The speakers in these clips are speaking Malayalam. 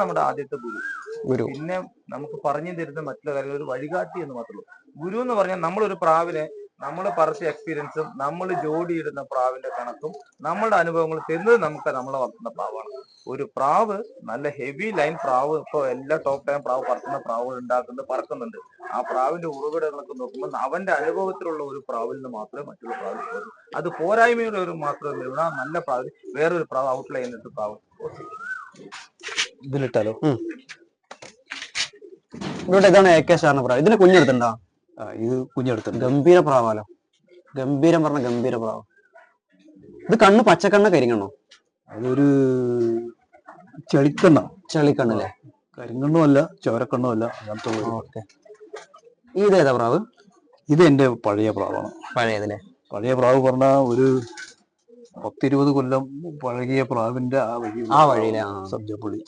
നമ്മുടെ ആദ്യത്തെ ഗുരു. പിന്നെ നമുക്ക് പറഞ്ഞു തരുന്ന മറ്റുള്ള കാര്യങ്ങൾ ഒരു വഴികാട്ടി എന്ന് മാത്രമേ ഉള്ളൂ. ഗുരു എന്ന് പറഞ്ഞാൽ നമ്മളൊരു പ്രാവിനെ നമ്മൾ പറച്ച എക്സ്പീരിയൻസും നമ്മൾ ജോഡി ഇടുന്ന പ്രാവിന്റെ കണക്കും നമ്മളുടെ അനുഭവങ്ങൾ തരുന്നത് നമുക്ക് നമ്മളെ വളർത്തുന്ന പ്രാവാണ്. ഒരു പ്രാവ് നല്ല ഹെവി ലൈൻ പ്രാവ് ഇപ്പൊ എല്ലാ ടോപ്പ് ടൈം പ്രാവ് പറക്കുന്ന പ്രാവുകൾ പറക്കുന്നുണ്ട്. ആ പ്രാവിന്റെ ഉറവിടങ്ങളൊക്കെ നോക്കുമ്പോൾ അവന്റെ അനുഭവത്തിലുള്ള ഒരു പ്രാവിൽ നിന്ന് മാത്രമേ മറ്റുള്ള പ്രാവിൽ പോകുന്നു. അത് പോരായ്മയുള്ള ഒരു മാത്രമേ നല്ല പ്രാവിൽ വേറൊരു പ്രാവ് ഔട്ട്ലൈൻ ചെയ്തിട്ട് പ്രാവ് ഇതിലിട്ടാലോ. ഇവിടെ ഇതാണ് AK സ്റ്റാറിന്റെ പ്രാവ്. ഇതിന് കുഞ്ഞെടുത്തുണ്ടോ? ഇത് കുഞ്ഞെടുത്തുണ്ട്. ഗംഭീര പ്രാവാലോ, ഗംഭീരം പറഞ്ഞ ഗംഭീര പ്രാവ്. ഇത് കണ്ണ് പച്ചക്കണ്ണ കരിങ്ങണ്ണോ? അതൊരു ചെളിക്കണ്ണല്ലേ? കരിങ്കണ്ണും അല്ല ചോരക്കണ്ണും അല്ല, അങ്ങനത്തെ. ഇതേതാ പ്രാവ്? ഇത് എന്റെ പഴയ പ്രാവാണ്. പഴയതല്ലേ? പഴയ പ്രാവ് പറഞ്ഞാൽ ഒരു 10-20 കൊല്ലം പഴകിയ പ്രാവിന്റെ ആ വഴിയിലെ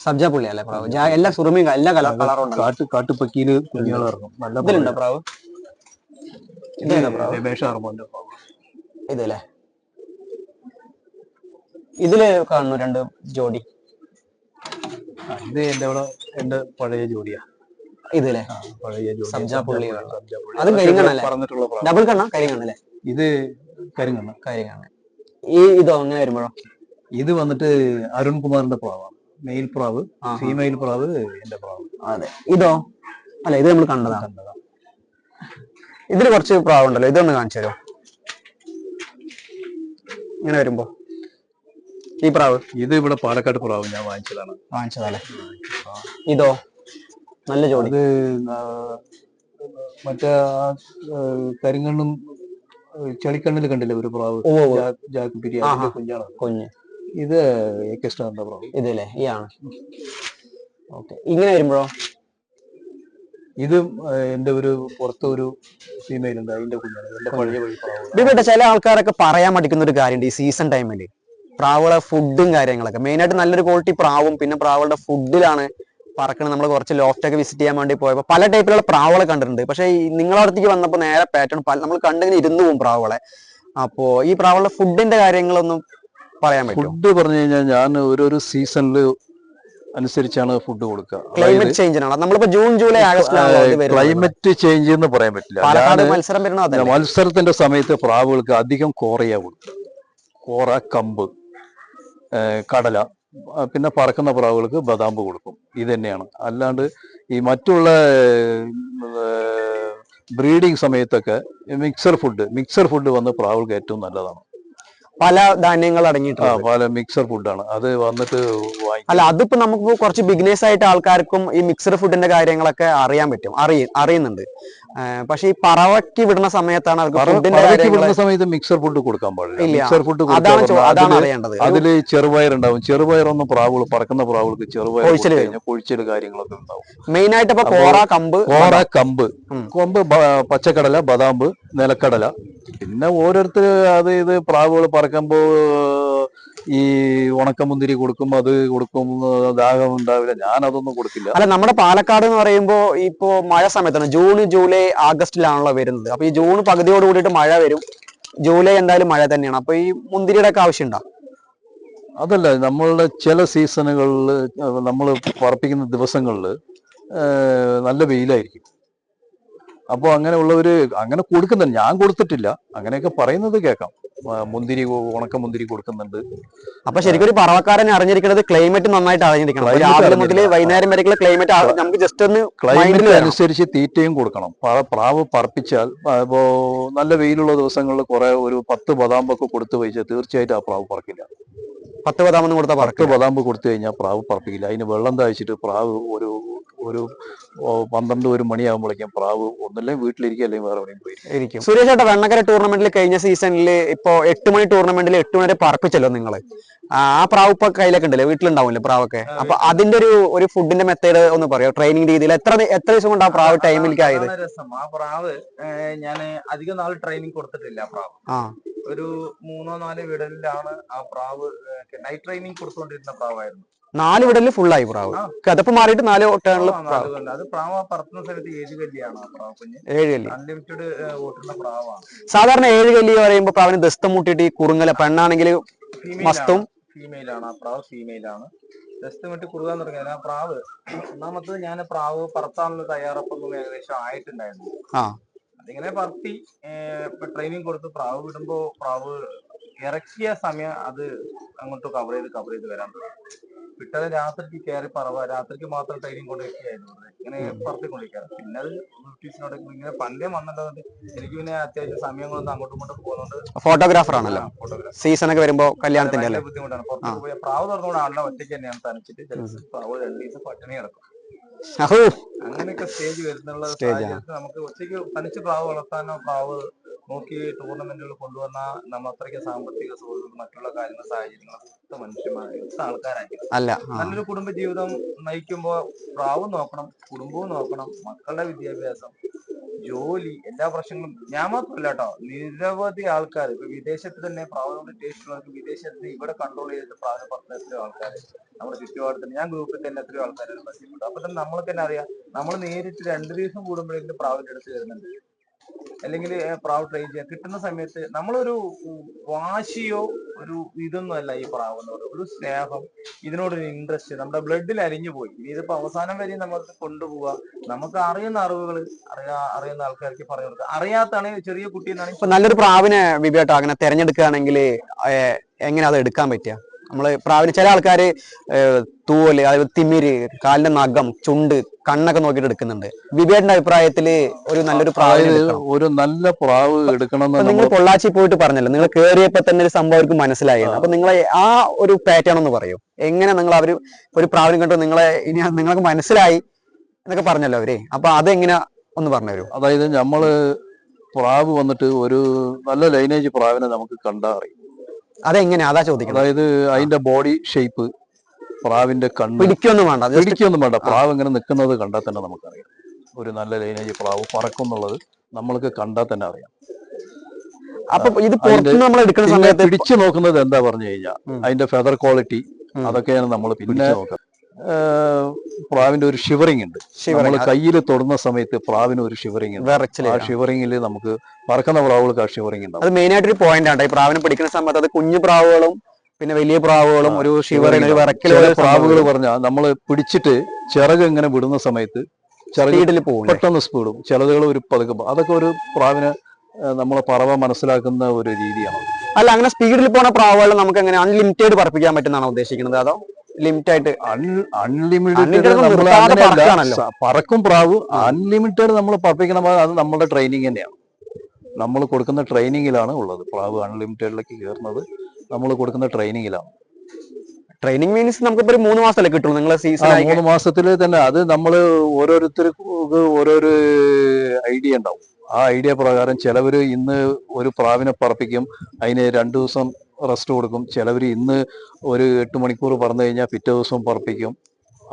സബ്ജാപ്പുള്ളി അല്ലേ പ്രാവ്? എല്ലാ സുറുമിയും എല്ലാ കളറും കാട്ടുപക്കിയില് കുഞ്ഞുങ്ങൾ ഇറങ്ങും. നല്ല ഇതിലുണ്ടോ പ്രാവ്? രമേഷ് ആർമോന്റെ പ്രാവ് ഇതല്ലേ? ഇതില് കാണുന്നു 2 ജോഡി. ഇത് എന്റെ പഴയ ജോഡിയാ. ഇതല്ലേ? പഴയ ജോഡി സബ്ജാപ്പുള്ളി. അതും കരിങ്കണ്ണല്ലേ? പറഞ്ഞിട്ടുള്ള ഡബിൾ കണ്ണ കരിങ്കണ്ണല്ലേ? ഇത് കരിങ്കണ്ണ. ഇതോ അങ്ങനെ വരുമ്പോഴോ? ഇത് വന്നിട്ട് അരുൺകുമാറിന്റെ പ്രാവാണ്. മെയിൽ പ്രാവ്, ഫീമെയിൽ പ്രാവ് എന്റെ പ്രാവ്. അതെ. ഇതോ? അല്ല, ഇത് നമ്മൾ കണ്ടതാ. ഇതില് കുറച്ച് പ്രാവ് ഉണ്ടല്ലോ, ഇതൊന്ന് കാണിച്ചു തരോ? ഇങ്ങനെ വരുമ്പോ ഈ പ്രാവ്. ഇത് ഇവിടെ പാലക്കാട് പ്രാവ് ഞാൻ വാങ്ങിച്ചതല്ലേ? ഇതോ? നല്ല ജോഡി. ഇത് മറ്റേ കരിങ്കണ്ണും ചെളിക്കണ്ണിൽ കണ്ടില്ലേ ഒരു പ്രാവ്? കുഞ്ഞ്. ഇത് AK സ്റ്റാറിന്റെ പ്രാവ്. ഇതല്ലേ? ഈ ആണ്. ഓക്കെ. ഇങ്ങനെ വരുമ്പോഴോ? ഇതും എന്റെ ഒരു പുറത്ത് ഒരു ഫീമെയിൽ ഉണ്ട്, അതിന്റെ കുഞ്ഞാണ്. എന്റെ പഴയ വഴി പ്രാവ്. ഇവിടെ ചില ആൾക്കാരൊക്കെ പറയാൻ പഠിക്കുന്ന ഒരു കാര്യമുണ്ട് ഈ സീസൺ ടൈമിൽ പ്രാവുകളെ ഫുഡും കാര്യങ്ങളൊക്കെ. മെയിനായിട്ട് നല്ലൊരു ക്വാളിറ്റി പ്രാവും പിന്നെ പ്രാവുകളുടെ ഫുഡിലാണ് പറക്കണം. നമ്മൾ കുറച്ച് ലോഫ്റ്റൊക്കെ വിസിറ്റ് ചെയ്യാൻ വേണ്ടി പോയപ്പോൾ പല ടൈപ്പിലുള്ള പ്രാവുകളെ കണ്ടിട്ടുണ്ട്. പക്ഷേ നിങ്ങളുടെ അടുത്തേക്ക് വന്നപ്പോൾ നേരെ പാറ്റേൺ നമ്മൾ കണ്ടിങ്ങനെ ഇരുന്ന് പോകും പ്രാവുകളെ. അപ്പോ ഈ പ്രാവുകളുടെ ഫുഡിന്റെ കാര്യങ്ങളൊന്നും പറയാൻ പറ്റും? ഫുഡ് പറഞ്ഞു കഴിഞ്ഞാൽ ഞാൻ ഓരോരോ സീസണില് അനുസരിച്ചാണ് ഫുഡ് കൊടുക്കുക. ക്ലൈമറ്റ് ചേഞ്ചിനാണ്. നമ്മളിപ്പോ June July August climate change എന്ന് പറയാൻ പറ്റില്ല. മത്സരം വരുന്ന മത്സരത്തിന്റെ സമയത്ത് പ്രാവുകൾക്ക് അധികം കോറയാ കൊടുക്കുക. കോറ, കമ്പ്, കടല, പിന്നെ പറക്കുന്ന പ്രാവുകൾക്ക് ബദാമ്പ് കൊടുക്കും. ഇത് തന്നെയാണ്. അല്ലാണ്ട് ഈ മറ്റുള്ള ബ്രീഡിങ് സമയത്തൊക്കെ മിക്സർ ഫുഡ് വന്ന് പ്രാവുകൾക്ക് ഏറ്റവും നല്ലതാണ്. പല ധാന്യങ്ങൾ അടങ്ങിയിട്ടുണ്ട്. പല മിക്സർ ഫുഡാണ് അത് വന്നിട്ട്. അല്ല, അതിപ്പോ നമുക്ക് കുറച്ച് ബിഗിനേഴ്സ് ആയിട്ട് ആൾക്കാർക്കും ഈ മിക്സർ ഫുഡിന്റെ കാര്യങ്ങളൊക്കെ അറിയാൻ പറ്റും, അറിയുന്നുണ്ട്. പക്ഷെ ഈ പറവയ്ക്ക് വിടുന്ന സമയത്താണ് വിടുന്ന സമയത്ത് മിക്സർ ഫുഡ് കൊടുക്കാൻ പാടില്ല. മിക്സർ ഫുഡ് അതാണ് അറിയേണ്ടത്. അതില് ചെറുപയറുണ്ടാവും. ചെറുപയറൊന്നും പ്രാവുകൾ പറക്കുന്ന പ്രാവുകൾക്ക് ചെറുപയർ പൊഴിച്ചല് കാര്യങ്ങളൊക്കെ ഉണ്ടാവും. മെയിൻ ആയിട്ട് ഇപ്പൊ കമ്പ്, പച്ചക്കടല, ബദാമ്പ്, നിലക്കടല. പിന്നെ ഓരോരുത്തർ അത് ഇത് പ്രാവുകൾ പറക്കുമ്പോ ഈ ഉണക്കമുന്തിരി കൊടുക്കും, അത് കൊടുക്കും, ദാഹം ഉണ്ടാവില്ല. ഞാൻ അതൊന്നും കൊടുക്കില്ല. അല്ല, നമ്മുടെ പാലക്കാട് എന്ന് പറയുമ്പോ ഇപ്പോ മഴ സമയത്താണ്. ജൂൺ ജൂലൈ ആഗസ്റ്റിലാണല്ലോ വരുന്നത്. അപ്പൊ ഈ ജൂൺ പകുതിയോട് കൂടിയിട്ട് മഴ വരും. ജൂലൈ എന്തായാലും മഴ തന്നെയാണ്. അപ്പൊ ഈ മുന്തിരിയുടെ ഒക്കെ ആവശ്യമുണ്ടോ? അതല്ല, നമ്മളുടെ ചില സീസണുകളിൽ നമ്മൾ പറപ്പിക്കുന്ന ദിവസങ്ങളിൽ നല്ല വെയിലായിരിക്കും. അപ്പൊ അങ്ങനെയുള്ളവര് അങ്ങനെ കൊടുക്കുന്നുണ്ട്. ഞാൻ കൊടുത്തിട്ടില്ല. അങ്ങനെയൊക്കെ പറയുന്നത് കേൾക്കാം. മുന്തിരി, ഉണക്കമുന്തിരി കൊടുക്കുന്നുണ്ട്. അപ്പൊ ശരിക്കും ഒരു പറവക്കാരൻ അറിഞ്ഞിരിക്കുന്നത് ക്ലൈമറ്റ് നന്നായിട്ട് അറിഞ്ഞിരിക്കണം. രാവിലെ മുതൽ വൈകുന്നേരം വരെയുള്ള ക്ലൈമറ്റ് നമുക്ക് ജസ്റ്റ് ഒന്ന് ക്ലൈമറ്റ് അനുസരിച്ച് തീറ്റയും കൊടുക്കണം. പ്രാവ് പറപ്പിച്ചാൽ ഇപ്പോ നല്ല വെയിലുള്ള ദിവസങ്ങളിൽ ഒരു 10 ബദാമ്പൊക്കെ കൊടുത്തു വെച്ചാൽ തീർച്ചയായിട്ടും ആ പ്രാവ് പറക്കില്ല. 10 ബദാമ്പ് കൊടുത്താൽ 10 ബദാമ്പ് കൊടുത്തു കഴിഞ്ഞാൽ പ്രാവ് പറപ്പിക്കില്ല. അതിന് വെള്ളം താഴ്ചിട്ട് പ്രാവ് ഒരു 12-1 മണിയാകുമ്പോഴേക്കും പ്രാവ് ഒന്നല്ലെങ്കിൽ വീട്ടിലിരിക്കും, അല്ലെങ്കിൽ വേറെ എവിടെയും പോയിരിക്കും. സുരേഷ് ചേട്ടാ, വെണ്ണക്കര ടൂർണമെന്റിൽ കഴിഞ്ഞ സീസണിൽ ഇപ്പൊ 8 മണി ടൂർണമെന്റിൽ 8 മണി വരെ പറപ്പിച്ചല്ലോ നിങ്ങള്. ആ പ്രാവ് ഇപ്പൊ കയ്യിലൊക്കെ ഉണ്ടല്ലേ, വീട്ടിലുണ്ടാവില്ലേ പ്രാവൊക്കെ? അപ്പൊ അതിന്റെ ഒരു ഫുഡിന്റെ മെത്തേഡ് ഒന്ന് പറയാം. ട്രെയിനിങ് രീതിയിൽ എത്ര ദിവസം കൊണ്ട് ആ പ്രാവ് ടൈമിലേക്ക് ആയത്? ആ പ്രാവ് ഞാൻ അധികം നാൾ ട്രെയിനിങ് കൊടുത്തിട്ടില്ല. ഒരു 3-4 വിടലിലാണ് ആ പ്രാവ് നൈറ്റ് ട്രെയിനിങ് കൊടുത്തുകൊണ്ടിരുന്ന പ്രാവായിരുന്നു. 4 വിടലിൽ ഫുള്ളായി പ്രാവ്. കഥപ്പ് മാറിയിട്ട് 4 ടേണില് അത് പ്രാവ് പറത്തുന്ന സ്ഥലത്ത് 7 കല്ലിയാണ് ആ പ്രാവ് കുഞ്ഞ്. 7 കല്ലി അൺലിമിറ്റഡ് ഓട്ടുന്ന പ്രാവാണ്. സാധാരണ 7 കല്ലി പറയുമ്പോ പ്രാവിന് ദസ്തം മുട്ടിട്ട് ഈ കുറുങ്ങല പെണ്ണാണെങ്കിൽ മസ്തും ഫീമെയിലാണ്. ആ പ്രാവ് ഫീമെയിലാണ്. ജസ്റ്റ് വെട്ടി കുറുകാൻ തുടങ്ങി. ആ പ്രാവ് ഒന്നാമത്തത് ഞാൻ പ്രാവ് പറത്താനുള്ള തയ്യാറെടുപ്പൊന്നും ഏകദേശം ആയിട്ടുണ്ടായിരുന്നു. അതിങ്ങനെ പറത്തി ഇപ്പൊ ട്രെയിനിങ് കൊടുത്ത് പ്രാവ് വിടുമ്പോ പ്രാവ് ഇറക്കിയ സമയം അത് അങ്ങോട്ട് കവർ ചെയ്ത് വരാൻ തുടങ്ങി. വിട്ടത് രാത്രിക്ക് കയറി പറവ രാത്രിക്ക് മാത്രം ട്രെയിനിങ് കൊണ്ടിരിക്കുകയായിരുന്നു. ഇങ്ങനെ പറത്തിക്കൊണ്ടിരിക്കുക. പിന്നെ അത് ബ്യൂട്ടീസിനോട് ഇങ്ങനെ പണ്ടേ വന്നിട്ടുണ്ട്. എനിക്ക് പിന്നെ അത്യാവശ്യം സമയങ്ങളൊന്നും അങ്ങോട്ടും ഇങ്ങോട്ടും പോകുന്നുണ്ട്. ഫോട്ടോഗ്രാഫർ ആണല്ലോ, സീസൺ ഒക്കെ വരുമ്പോ കല്യാണത്തിന്റെ ബുദ്ധിമുട്ടാണ്. പുറത്തേക്ക് പോയി പ്രാവ് തുറന്നുകൊണ്ട് ആളുടെ ഒറ്റയ്ക്ക് തന്നെയാണ് തനിച്ചിട്ട് ചിലപ്പോൾ പ്രാവ് 2 ദിവസം പട്ടിണി കിടക്കും. അങ്ങനെയൊക്കെ സ്റ്റേജ് വരുന്നുള്ള സാഹചര്യത്തിൽ നമുക്ക് ഒറ്റയ്ക്ക് തനിച്ച് പ്രാവ് വളർത്താനോ പ്രാവ് നോക്കി ടൂർണമെന്റുകൾ കൊണ്ടുവന്നാൽ നമ്മൾ അത്രയ്ക്ക് സാമ്പത്തിക സൗകര്യം മറ്റുള്ള കാര്യങ്ങൾ സാഹചര്യങ്ങളൊക്കെ മനുഷ്യന്മാരെ ആൾക്കാരായിരിക്കും. നല്ലൊരു കുടുംബ ജീവിതം നയിക്കുമ്പോൾ പ്രാവ് നോക്കണം, കുടുംബവും നോക്കണം, മക്കളുടെ വിദ്യാഭ്യാസം, ജോലി, എല്ലാ പ്രശ്നങ്ങളും. ഞാൻ മാത്രമല്ല കേട്ടോ, നിരവധി ആൾക്കാർ ഇപ്പൊ വിദേശത്ത് തന്നെ പ്രാവിനോട് ടേസ്റ്റ് ഉള്ളവർക്ക് വിദേശത്ത് ഇവിടെ കൺട്രോൾ ചെയ്തിട്ട് പ്രാവിനെ പറഞ്ഞ എത്രയോ ആൾക്കാർ നമ്മുടെ ചുറ്റുപാട് തന്നെ. ഞാൻ ഗ്രൂപ്പിൽ തന്നെ എത്രയോ ആൾക്കാരെ പറ്റിയിട്ടുണ്ട്. അപ്പൊ തന്നെ നമ്മൾക്ക് തന്നെ അറിയാം, നമ്മൾ നേരിട്ട് 2 ദിവസം കൂടുമ്പോഴെങ്കിലും പ്രാവിന്റെ അടുത്ത് വരുന്നുണ്ട്. അല്ലെങ്കിൽ പ്രാവ് ട്രെയിൻ ചെയ്യാൻ കിട്ടുന്ന സമയത്ത് നമ്മളൊരു വാശിയോ ഒരു ഇതൊന്നും അല്ല ഈ പ്രാവ് എന്ന് പറയുന്നത്. ഒരു സ്നേഹം, ഇതിനോടൊരു ഇൻട്രസ്റ്റ് നമ്മുടെ ബ്ലഡിൽ അലിഞ്ഞു പോയി. ഇതിപ്പോ അവസാനം വരെ നമുക്ക് കൊണ്ടുപോവുക. നമുക്ക് അറിയുന്ന അറിവുകൾ അറിയുന്ന ആൾക്കാർക്ക് പറഞ്ഞു കൊടുക്കുക. അറിയാത്താണെങ്കിൽ ചെറിയ കുട്ടി എന്നാണെങ്കിൽ നല്ലൊരു പ്രാവിനെ വിവേട്ടോ അങ്ങനെ തെരഞ്ഞെടുക്കുകയാണെങ്കിൽ എങ്ങനെ അത് എടുക്കാൻ പറ്റുക? നമ്മള് പ്രാവിന് ചില ആൾക്കാര് തൂവല്, അതായത് തിമിര്, കാലിന്റെ നഖം, ചുണ്ട്, കണ്ണൊക്കെ നോക്കിയിട്ട് എടുക്കുന്നുണ്ട്. വിവേടിന്റെ അഭിപ്രായത്തില് ഒരു നല്ലൊരു പ്രാവ്, ഒരു നല്ല പ്രാവ് എടുക്കണം. നിങ്ങൾ പൊള്ളാച്ചി പോയിട്ട് പറഞ്ഞല്ലോ, നിങ്ങൾ കേറിയപ്പോ തന്നെ ഒരു സംഭവം അവർക്ക് മനസ്സിലായി. അപ്പൊ നിങ്ങളെ ആ ഒരു പാറ്റേൺ ഒന്ന് പറയൂ. എങ്ങനെ നിങ്ങൾ അവര് ഒരു പ്രാവിനെ കണ്ടു നിങ്ങളെ ഇനി നിങ്ങൾക്ക് മനസ്സിലായി എന്നൊക്കെ പറഞ്ഞല്ലോ അവര്, അപ്പൊ അതെങ്ങനെ ഒന്ന് പറഞ്ഞു തരൂ. അതായത് നമ്മള് പ്രാവ് വന്നിട്ട് ഒരു നല്ല ലൈനേജ് പ്രാവിനെ നമുക്ക് കണ്ടാ അറിയും. അതെങ്ങനെയാ, അതാ ചോദിക്കുന്നത്. അതായത് അതിന്റെ ബോഡി ഷേപ്പ്, പ്രാവിന്റെ കണ്ണ്, പിടിക്കൊന്നും വേണ്ട, പ്രാവ് ഇങ്ങനെ നിൽക്കുന്നത് കണ്ടാൽ തന്നെ നമുക്കറിയാം ഒരു നല്ല ലൈനേജ് പ്രാവ് പറക്കും എന്നുള്ളത് നമ്മൾക്ക് കണ്ടാൽ തന്നെ അറിയാം. അപ്പൊ ഇത് പുറത്തുനിന്ന് നമ്മൾ എടുക്കുന്ന സമയത്ത് പിടിച്ചു നോക്കുന്നത് എന്താ പറഞ്ഞു കഴിഞ്ഞാൽ അതിന്റെ ഫെദർ ക്വാളിറ്റി, അതൊക്കെയാണ് നമ്മൾ പിന്നെ നോക്കുക. പ്രാവിന്റെ ഒരു ഷിവറിംഗ് ഉണ്ട്. നമ്മൾ കയ്യിൽ തൊടുന്ന സമയത്ത് പ്രാവിന് ഒരു ഷിവറിംഗ് ഉണ്ട്. ആ ഷിവറിംഗിൽ നമുക്ക് പറക്കുന്ന പ്രാവുകൾക്ക് ആ ഷിവറിംഗ് ഉണ്ടാവും. അത് മെയിൻ ആയിട്ട് ഒരു പോയിന്റ് ആണ്. ഈ പ്രാവിനെ പിടിക്കുന്ന സമയത്ത് അത് കുഞ്ഞു പ്രാവുകളും പിന്നെ വലിയ പ്രാവുകളും ഒരു ഷിവറിംഗ്, ഒരു വിറക്കൽ പ്രാവുകൾ പറഞ്ഞാൽ നമ്മൾ പിടിച്ചിട്ട് ചിറക് ഇങ്ങനെ വിടുന്ന സമയത്ത് ചിറകിൽ പെട്ടെന്ന് സ്പീഡും, ചിലതുകൾ ഒരു പതുക്കെ. അതൊക്കെ ഒരു പ്രാവിനെ നമ്മളെ പറവ മനസ്സിലാക്കുന്ന ഒരു രീതിയാണ്. അല്ല, അങ്ങനെ സ്പീഡിൽ പോണ പ്രാവുകൾ നമുക്ക് എങ്ങനെ അൺലിമിറ്റഡ് പറപ്പിക്കാൻ പറ്റുന്നതാണോ ഉദ്ദേശിക്കുന്നത്, അതോ ലിമിറ്റ് ആയിട്ട്? അൺലിമിറ്റഡ് പറക്കും പ്രാവ്. അൺലിമിറ്റഡ് നമ്മൾ പറപ്പിക്കണം, അത് നമ്മുടെ ട്രെയിനിങ് തന്നെയാണ്. നമ്മൾ കൊടുക്കുന്ന ട്രെയിനിങ്ങിലാണ് ഉള്ളത്. പ്രാവ് അൺലിമിറ്റഡിലേക്ക് കയറുന്നത് നമ്മൾ കൊടുക്കുന്ന ട്രെയിനിങ്ങിലാണ്. ട്രെയിനിങ് മീൻസ് നമുക്കിപ്പോ 3 മാസമല്ലേ കിട്ടുള്ളൂ നിങ്ങളെ സീസൺ? 3 മാസത്തിൽ തന്നെ. അത് നമ്മൾ ഓരോരുത്തർക്ക് ഓരോരോ ഐഡിയ ഉണ്ടാവും. ആ ഐഡിയ പ്രകാരം ചിലവര് ഇന്ന് ഒരു പ്രാവിനെ പറപ്പിക്കും, അതിന് 2 ദിവസം റെസ്റ്റ് കൊടുക്കും. ചിലവർ ഇന്ന് ഒരു 8 മണിക്കൂർ പറന്നു കഴിഞ്ഞാൽ പിറ്റേ ദിവസം പറപ്പിക്കും.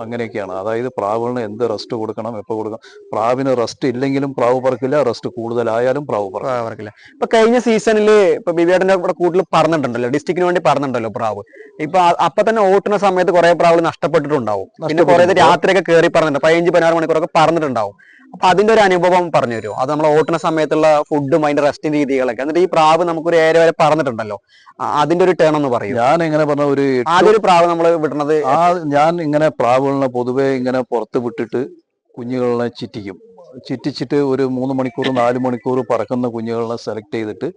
അങ്ങനെയൊക്കെയാണ്. അതായത് പ്രാവുകളിന് എന്ത് റെസ്റ്റ് കൊടുക്കണം, എപ്പോൾ കൊടുക്കണം. പ്രാവിന് റെസ്റ്റ് ഇല്ലെങ്കിലും പ്രാവ് പറക്കില്ല, റെസ്റ്റ് കൂടുതലായാലും പ്രാവ് പറക്കില്ല. ഇപ്പൊ കഴിഞ്ഞ സീസണിൽ ഇപ്പൊ ബിബിയേട്ടന്റെ ഇവിടെ കൂടുതൽ പറഞ്ഞിട്ടുണ്ടല്ലോ, ഡിസ്ട്രിക്റ്റിന് വേണ്ടി പറഞ്ഞിട്ടുണ്ടല്ലോ പ്രാവ്. ഇപ്പൊ അപ്പൊ തന്നെ ഓട്ടുന്ന സമയത്ത് കുറെ പ്രാവുകൾ നഷ്ടപ്പെട്ടിട്ടുണ്ടാവും. പിന്നെ കുറെ രാത്രിയൊക്കെ കയറി പറഞ്ഞിട്ടുണ്ട്, 15-16 മണിക്കൂറൊക്കെ പറഞ്ഞിട്ടുണ്ടാവും. അപ്പൊ അതിന്റെ ഒരു അനുഭവം പറഞ്ഞു തരുമോ? അത് നമ്മൾ ഓട്ടുന്ന സമയത്തുള്ള ഫുഡും അതിന്റെ റെസ്റ്റിന്റെ രീതികളൊക്കെ. എന്നിട്ട് ഈ പ്രാവ് നമുക്കൊരു 7 വരെ പറഞ്ഞിട്ടുണ്ടല്ലോ, അതിന്റെ ഒരു ടേൺ ഒന്ന് പറയും. ഞാൻ എങ്ങനെ പറഞ്ഞ ആദ്യൊരു പ്രാവ് നമ്മൾ വിടുന്നത്, ഞാൻ ഇങ്ങനെ പ്രാവുകളിനെ പൊതുവെ ഇങ്ങനെ പുറത്ത് വിട്ടിട്ട് കുഞ്ഞുങ്ങളെ ചിറ്റിച്ചിട്ട് ഒരു 3 മണിക്കൂർ 4 മണിക്കൂർ പറക്കുന്ന കുഞ്ഞുങ്ങളെ സെലക്ട് ചെയ്തിട്ട്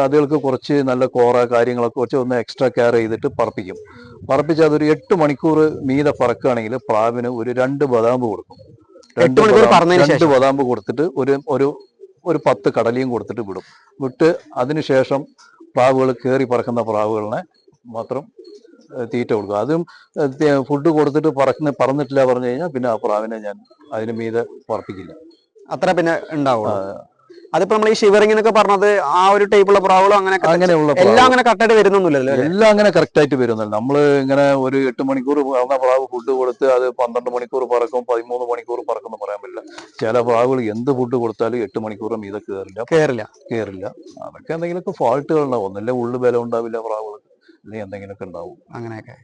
അതുകൾക്ക് കുറച്ച് നല്ല കോറ കാര്യങ്ങളൊക്കെ കുറച്ച് ഒന്ന് എക്സ്ട്രാ കെയർ ചെയ്തിട്ട് പറപ്പിച്ച് അതൊരു 8 മണിക്കൂർ മീതെ പറക്കുകയാണെങ്കിൽ പ്രാവിന് ഒരു 2 ബദാമ്പ് കൊടുക്കും. 2 ബദാമ്പ് കൊടുത്തിട്ട് ഒരു 10 കടലയും കൊടുത്തിട്ട് വിട്ട് അതിനുശേഷം പ്രാവുകൾ കയറി പറക്കുന്ന പ്രാവുകളിനെ മാത്രം തീറ്റ കൊടുക്കും. അതും ഫുഡ് കൊടുത്തിട്ട് പറന്നിട്ടില്ല പറഞ്ഞു കഴിഞ്ഞാൽ പിന്നെ ആ പ്രാവിനെ ഞാൻ അതിന് മീതെ പറപ്പിക്കില്ല. അത്ര പിന്നെ ഉണ്ടാവും. അതിപ്പോ നമ്മൾ ഈ ഷിവറിംഗ് എന്നൊക്കെ പറഞ്ഞത് ആ ഒരു ടൈപ്പുള്ള പ്രാവുകളും അങ്ങനെയുള്ള എല്ലാം അങ്ങനെ കറക്റ്റായിട്ട് വരുന്നൊന്നുമില്ലല്ലോ. എല്ലാം അങ്ങനെ കറക്റ്റ് ആയിട്ട് വരുന്നില്ല. നമ്മള് ഇങ്ങനെ ഒരു 8 മണിക്കൂർ പറന്ന പ്രാവ് ഫുഡ് കൊടുത്ത് അത് 12 മണിക്കൂർ പറക്കും, 13 മണിക്കൂർ പറക്കും പറയാൻ പറ്റില്ല. ചില പ്രാവുകൾ എന്ത് ഫുഡ് കൊടുത്താലും 8 മണിക്കൂറും മീതെ കയറില്ല. അതൊക്കെ എന്തെങ്കിലുമൊക്കെ ഫാൾട്ടുകൾ ഉണ്ടാവും. ഒന്നല്ലേ ഉള്ളു ബലം ഉണ്ടാവില്ല പ്രാവുകൾ, അല്ലെങ്കിൽ എന്തെങ്കിലുമൊക്കെ ഉണ്ടാവും. അങ്ങനെയൊക്കെ.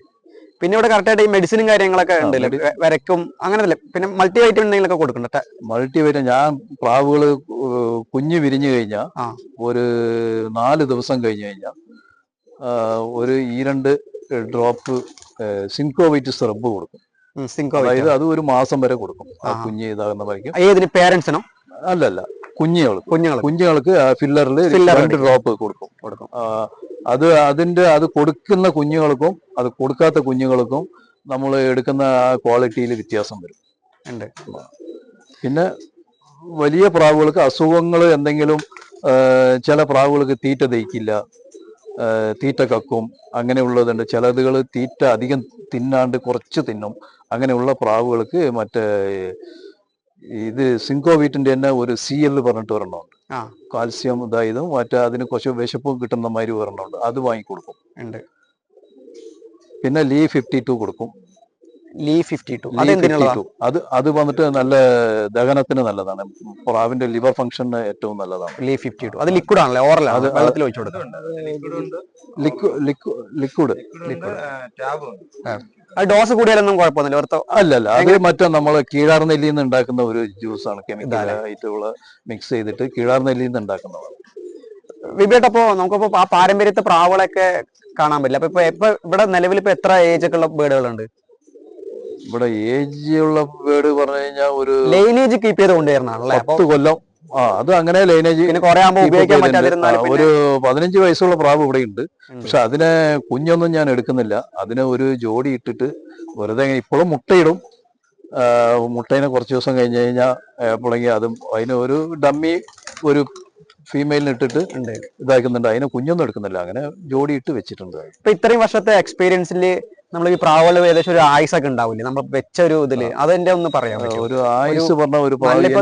പിന്നെ ഇവിടെ കറക്റ്റായിട്ട് ഈ മെഡിസിനും കാര്യങ്ങളൊക്കെ ഉണ്ടല്ലോ, വരക്കും അങ്ങനല്ലേ. പിന്നെ മൾട്ടി വൈറ്റമിൻ എന്തെങ്കിലുമൊക്കെ കൊടുക്കണ്ട? മൾട്ടി വൈറ്റമിൻ ഞാൻ പ്രാവുകള് കുഞ്ഞ് വിരിഞ്ഞു കഴിഞ്ഞാൽ ഒരു 4 ദിവസം കഴിഞ്ഞ് കഴിഞ്ഞാൽ ഒരു 2 ഡ്രോപ്പ് സിൻകോവൈറ്റ് സിറപ്പ് കൊടുക്കും. അതായത് അത് ഒരു മാസം വരെ കൊടുക്കും. ആ കുഞ്ഞ് ഇതാകുന്ന വരയ്ക്കും. ഏതിന് പേരൻസിനോ? അല്ലല്ല, കുഞ്ഞുങ്ങൾക്ക് ഫില്ലറിൽ 2 ഡ്രോപ്പ് കൊടുക്കും. അത് കൊടുക്കുന്ന കുഞ്ഞുങ്ങൾക്കും അത് കൊടുക്കാത്ത കുഞ്ഞുങ്ങൾക്കും നമ്മൾ എടുക്കുന്ന ആ ക്വാളിറ്റിയിൽ വ്യത്യാസം വരും. പിന്നെ വലിയ പ്രാവുകൾക്ക് അസുഖങ്ങൾ എന്തെങ്കിലും, ചില പ്രാവുകൾക്ക് തീറ്റ ദഹിക്കില്ല, തീറ്റ കക്കും, അങ്ങനെയുള്ളതുണ്ട്. ചിലതുകൾ തീറ്റ അധികം തിന്നാണ്ട് കുറച്ച് തിന്നും. അങ്ങനെയുള്ള പ്രാവുകൾക്ക് മറ്റേ ഇത് സിൻകോവീറ്റിന്റെ തന്നെ ഒരു CL പറഞ്ഞിട്ട് ഒരെണ്ണമുണ്ട്. കാൽസ്യം ഇതായതും മറ്റേ അതിന് കുറച്ച് വിശപ്പും കിട്ടുന്ന മാതിരി ഒരെണ്ണമുണ്ട്. അത് വാങ്ങിക്കൊടുക്കും. പിന്നെ ലീ 52 കൊടുക്കും. അത് വന്നിട്ട് നല്ല ദഹനത്തിന് നല്ലതാണ്. പ്രാവിന്റെ ലിവർ ഫംഗ്ഷന് ഏറ്റവും നല്ലതാണ്. ലീ 52 അത് ലിക്വിഡ് ആണല്ലേ? ഓറലാണ്? വെള്ളത്തിൽ ഒഴിച്ചു കൊടുക്കും. ലിക്വിഡ്. ഡോസ് കൂടിയാലൊന്നും കുഴപ്പമൊന്നുമില്ല. അല്ലല്ല, അത് മറ്റേ നമ്മള് കീഴാർനെല്ലിയിൽ നിന്ന് ഉണ്ടാക്കുന്ന ഒരു ജ്യൂസാണ്. കെമിക്കൽ ആയിട്ടുള്ള മിക്സ് ചെയ്തിട്ട് കീഴാർനെല്ലിയിൽ നിന്ന് ഉണ്ടാക്കുന്നതാണ്. വിബേട്ടപ്പോ നമുക്കിപ്പോ ആ പാരമ്പര്യത്തെ പ്രാവുകളൊക്കെ കാണാൻ പറ്റില്ല. അപ്പൊ ഇവിടെ നിലവിൽ ഇപ്പൊ എത്ര ഏജ് ഒക്കെ ഉള്ള ബേഡുകളുണ്ട്? ഇവിടെ ഏജ് ഉള്ള ബേഡ് പറഞ്ഞു കഴിഞ്ഞാൽ ഒരു ലൈനേജ് കീപ്പ് ചെയ്ത് കൊണ്ടുവരുന്നതാണല്ലേ? 10 കൊല്ലം. അത് അങ്ങനെ ലൈനേജ് പിന്നെ കുറെ ആകുമ്പോൾ ഉപയോഗിക്കാൻ പറ്റാതിരുന്നാലും ഒരു 15 വയസ്സുള്ള പ്രാവ് ഇവിടെ ഉണ്ട്. പക്ഷെ അതിനെ കുഞ്ഞൊന്നും ഞാൻ എടുക്കുന്നില്ല. അതിനെ ഒരു ജോഡി ഇട്ടിട്ട് വെറുതെ ഇപ്പോഴും മുട്ടയിടും. മുട്ടയിനെ കുറച്ച് ദിവസം കഴിഞ്ഞ് കഴിഞ്ഞാൽ എപ്പോഴെങ്കിൽ അതും അതിന് ഒരു ഡമ്മി ഒരു ഫീമെയിലിന് ഇട്ടിട്ട് ഇതാക്കുന്നുണ്ട്. അതിനെ കുഞ്ഞൊന്നും എടുക്കുന്നില്ല. അങ്ങനെ ജോഡി ഇട്ട് വെച്ചിട്ടുണ്ട്. ഇപ്പൊ ഇത്രയും വർഷത്തെ എക്സ്പീരിയൻസിൽ നമ്മൾ ഈ പ്രാവുകൾ ഏകദേശം ഒരു ആയുസ് ഒക്കെ ഉണ്ടാവില്ലേ നമ്മൾ വെച്ച ഒരു ഇതില്? അതെന്റെ ഒന്ന് പറയാം. ഒരു ആയുസ് പറഞ്ഞ ഒരു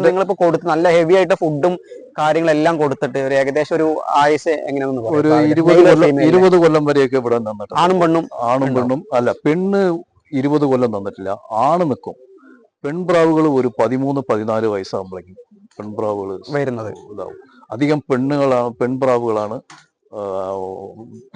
നിങ്ങളിപ്പോ കൊടുത്ത് നല്ല ഹെവി ആയിട്ട് ഫുഡും കാര്യങ്ങളെല്ലാം കൊടുത്തിട്ട് ഒരു ഏകദേശം ഒരു ആയുസ് എങ്ങനെയാണെന്ന് ഒരു 20 കൊല്ലം വരെയൊക്കെ ഇവിടെ നിന്നിട്ട്. ആണും പെണ്ണും അല്ല, പെണ്ണ് 20 കൊല്ലം നിന്നിട്ടില്ല. ആണ് നിൽക്കും. പെൺപ്രാവുകൾ ഒരു 13-14 വയസ്സാകുമ്പോഴേക്കും പെൺപ്രാവുകൾ വരുന്നത് ഇതാവും. അധികം പെൺപ്രാവുകളാണ്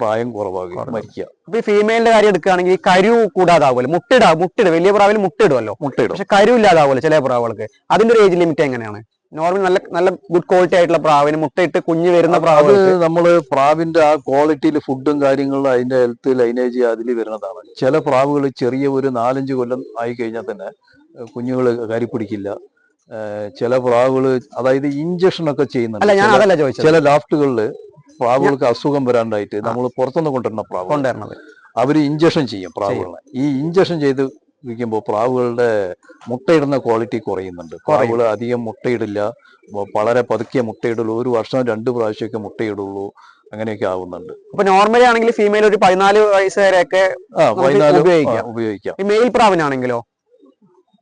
പ്രായം കുറവാകുക, മരിക്കുക. ഇപ്പൊ ഈ ഫീമെയിലിന്റെ കാര്യം എടുക്കുകയാണെങ്കിൽ കരു കൂടാതാവുമല്ലോ? മുട്ടിട് വലിയ പ്രാവിൽ മുട്ടിടുമല്ലോ. പക്ഷെ കരു ഇല്ലാതാവുമല്ലോ ചില പ്രാവുകൾക്ക്. അതിന്റെ ഒരു ഏജ് ലിമിറ്റ് എങ്ങനെയാണ്? നോർമൽ നല്ല ഗുഡ് ക്വാളിറ്റി ആയിട്ടുള്ള പ്രാവിന് മുട്ടയിട്ട് കുഞ്ഞ് വരുന്ന പ്രാവ് നമ്മള് പ്രാവിന്റെ ആ ക്വാളിറ്റിയിൽ ഫുഡും കാര്യങ്ങളും അതിന്റെ ഹെൽത്ത് ലൈനേജ് അതിൽ വരുന്നതാണ്. ചില പ്രാവുകൾ ചെറിയ ഒരു 4-5 കൊല്ലം ആയി കഴിഞ്ഞാൽ തന്നെ കുഞ്ഞുങ്ങൾ കരി പിടിക്കില്ല. ചില പ്രാവുകൾ അതായത് ഇഞ്ചക്ഷൻ ഒക്കെ ചെയ്യുന്നുണ്ട്. ചില ലാഫ്റ്റുകളില് പ്രാവുകൾക്ക് അസുഖം വരാണ്ടായിട്ട് നമ്മൾ പുറത്തുനിന്ന് കൊണ്ടുവരുന്ന പ്രാവ് അവര് ഇഞ്ചക്ഷൻ ചെയ്യും പ്രാവുകളെ. ഈ ഇഞ്ചക്ഷൻ ചെയ്ത് ഇരിക്കുമ്പോൾ പ്രാവുകളുടെ മുട്ടയിടുന്ന ക്വാളിറ്റി കുറയുന്നുണ്ട്. പ്രാവുകൾ അധികം മുട്ടയിടില്ല. വളരെ പതുക്കിയ മുട്ടയിടുള്ളൂ. ഒരു വർഷം 2 പ്രാവശ്യമൊക്കെ മുട്ടയിടുള്ളൂ. അങ്ങനെയൊക്കെ ആവുന്നുണ്ട്. അപ്പൊ നോർമലി ആണെങ്കിൽ ഫീമെയിൽ ഒരു 14 വയസ്സ് വരെയൊക്കെ ഉപയോഗിക്കാം. ഈ മെയിൽ പ്രാവിനാണെങ്കിലോ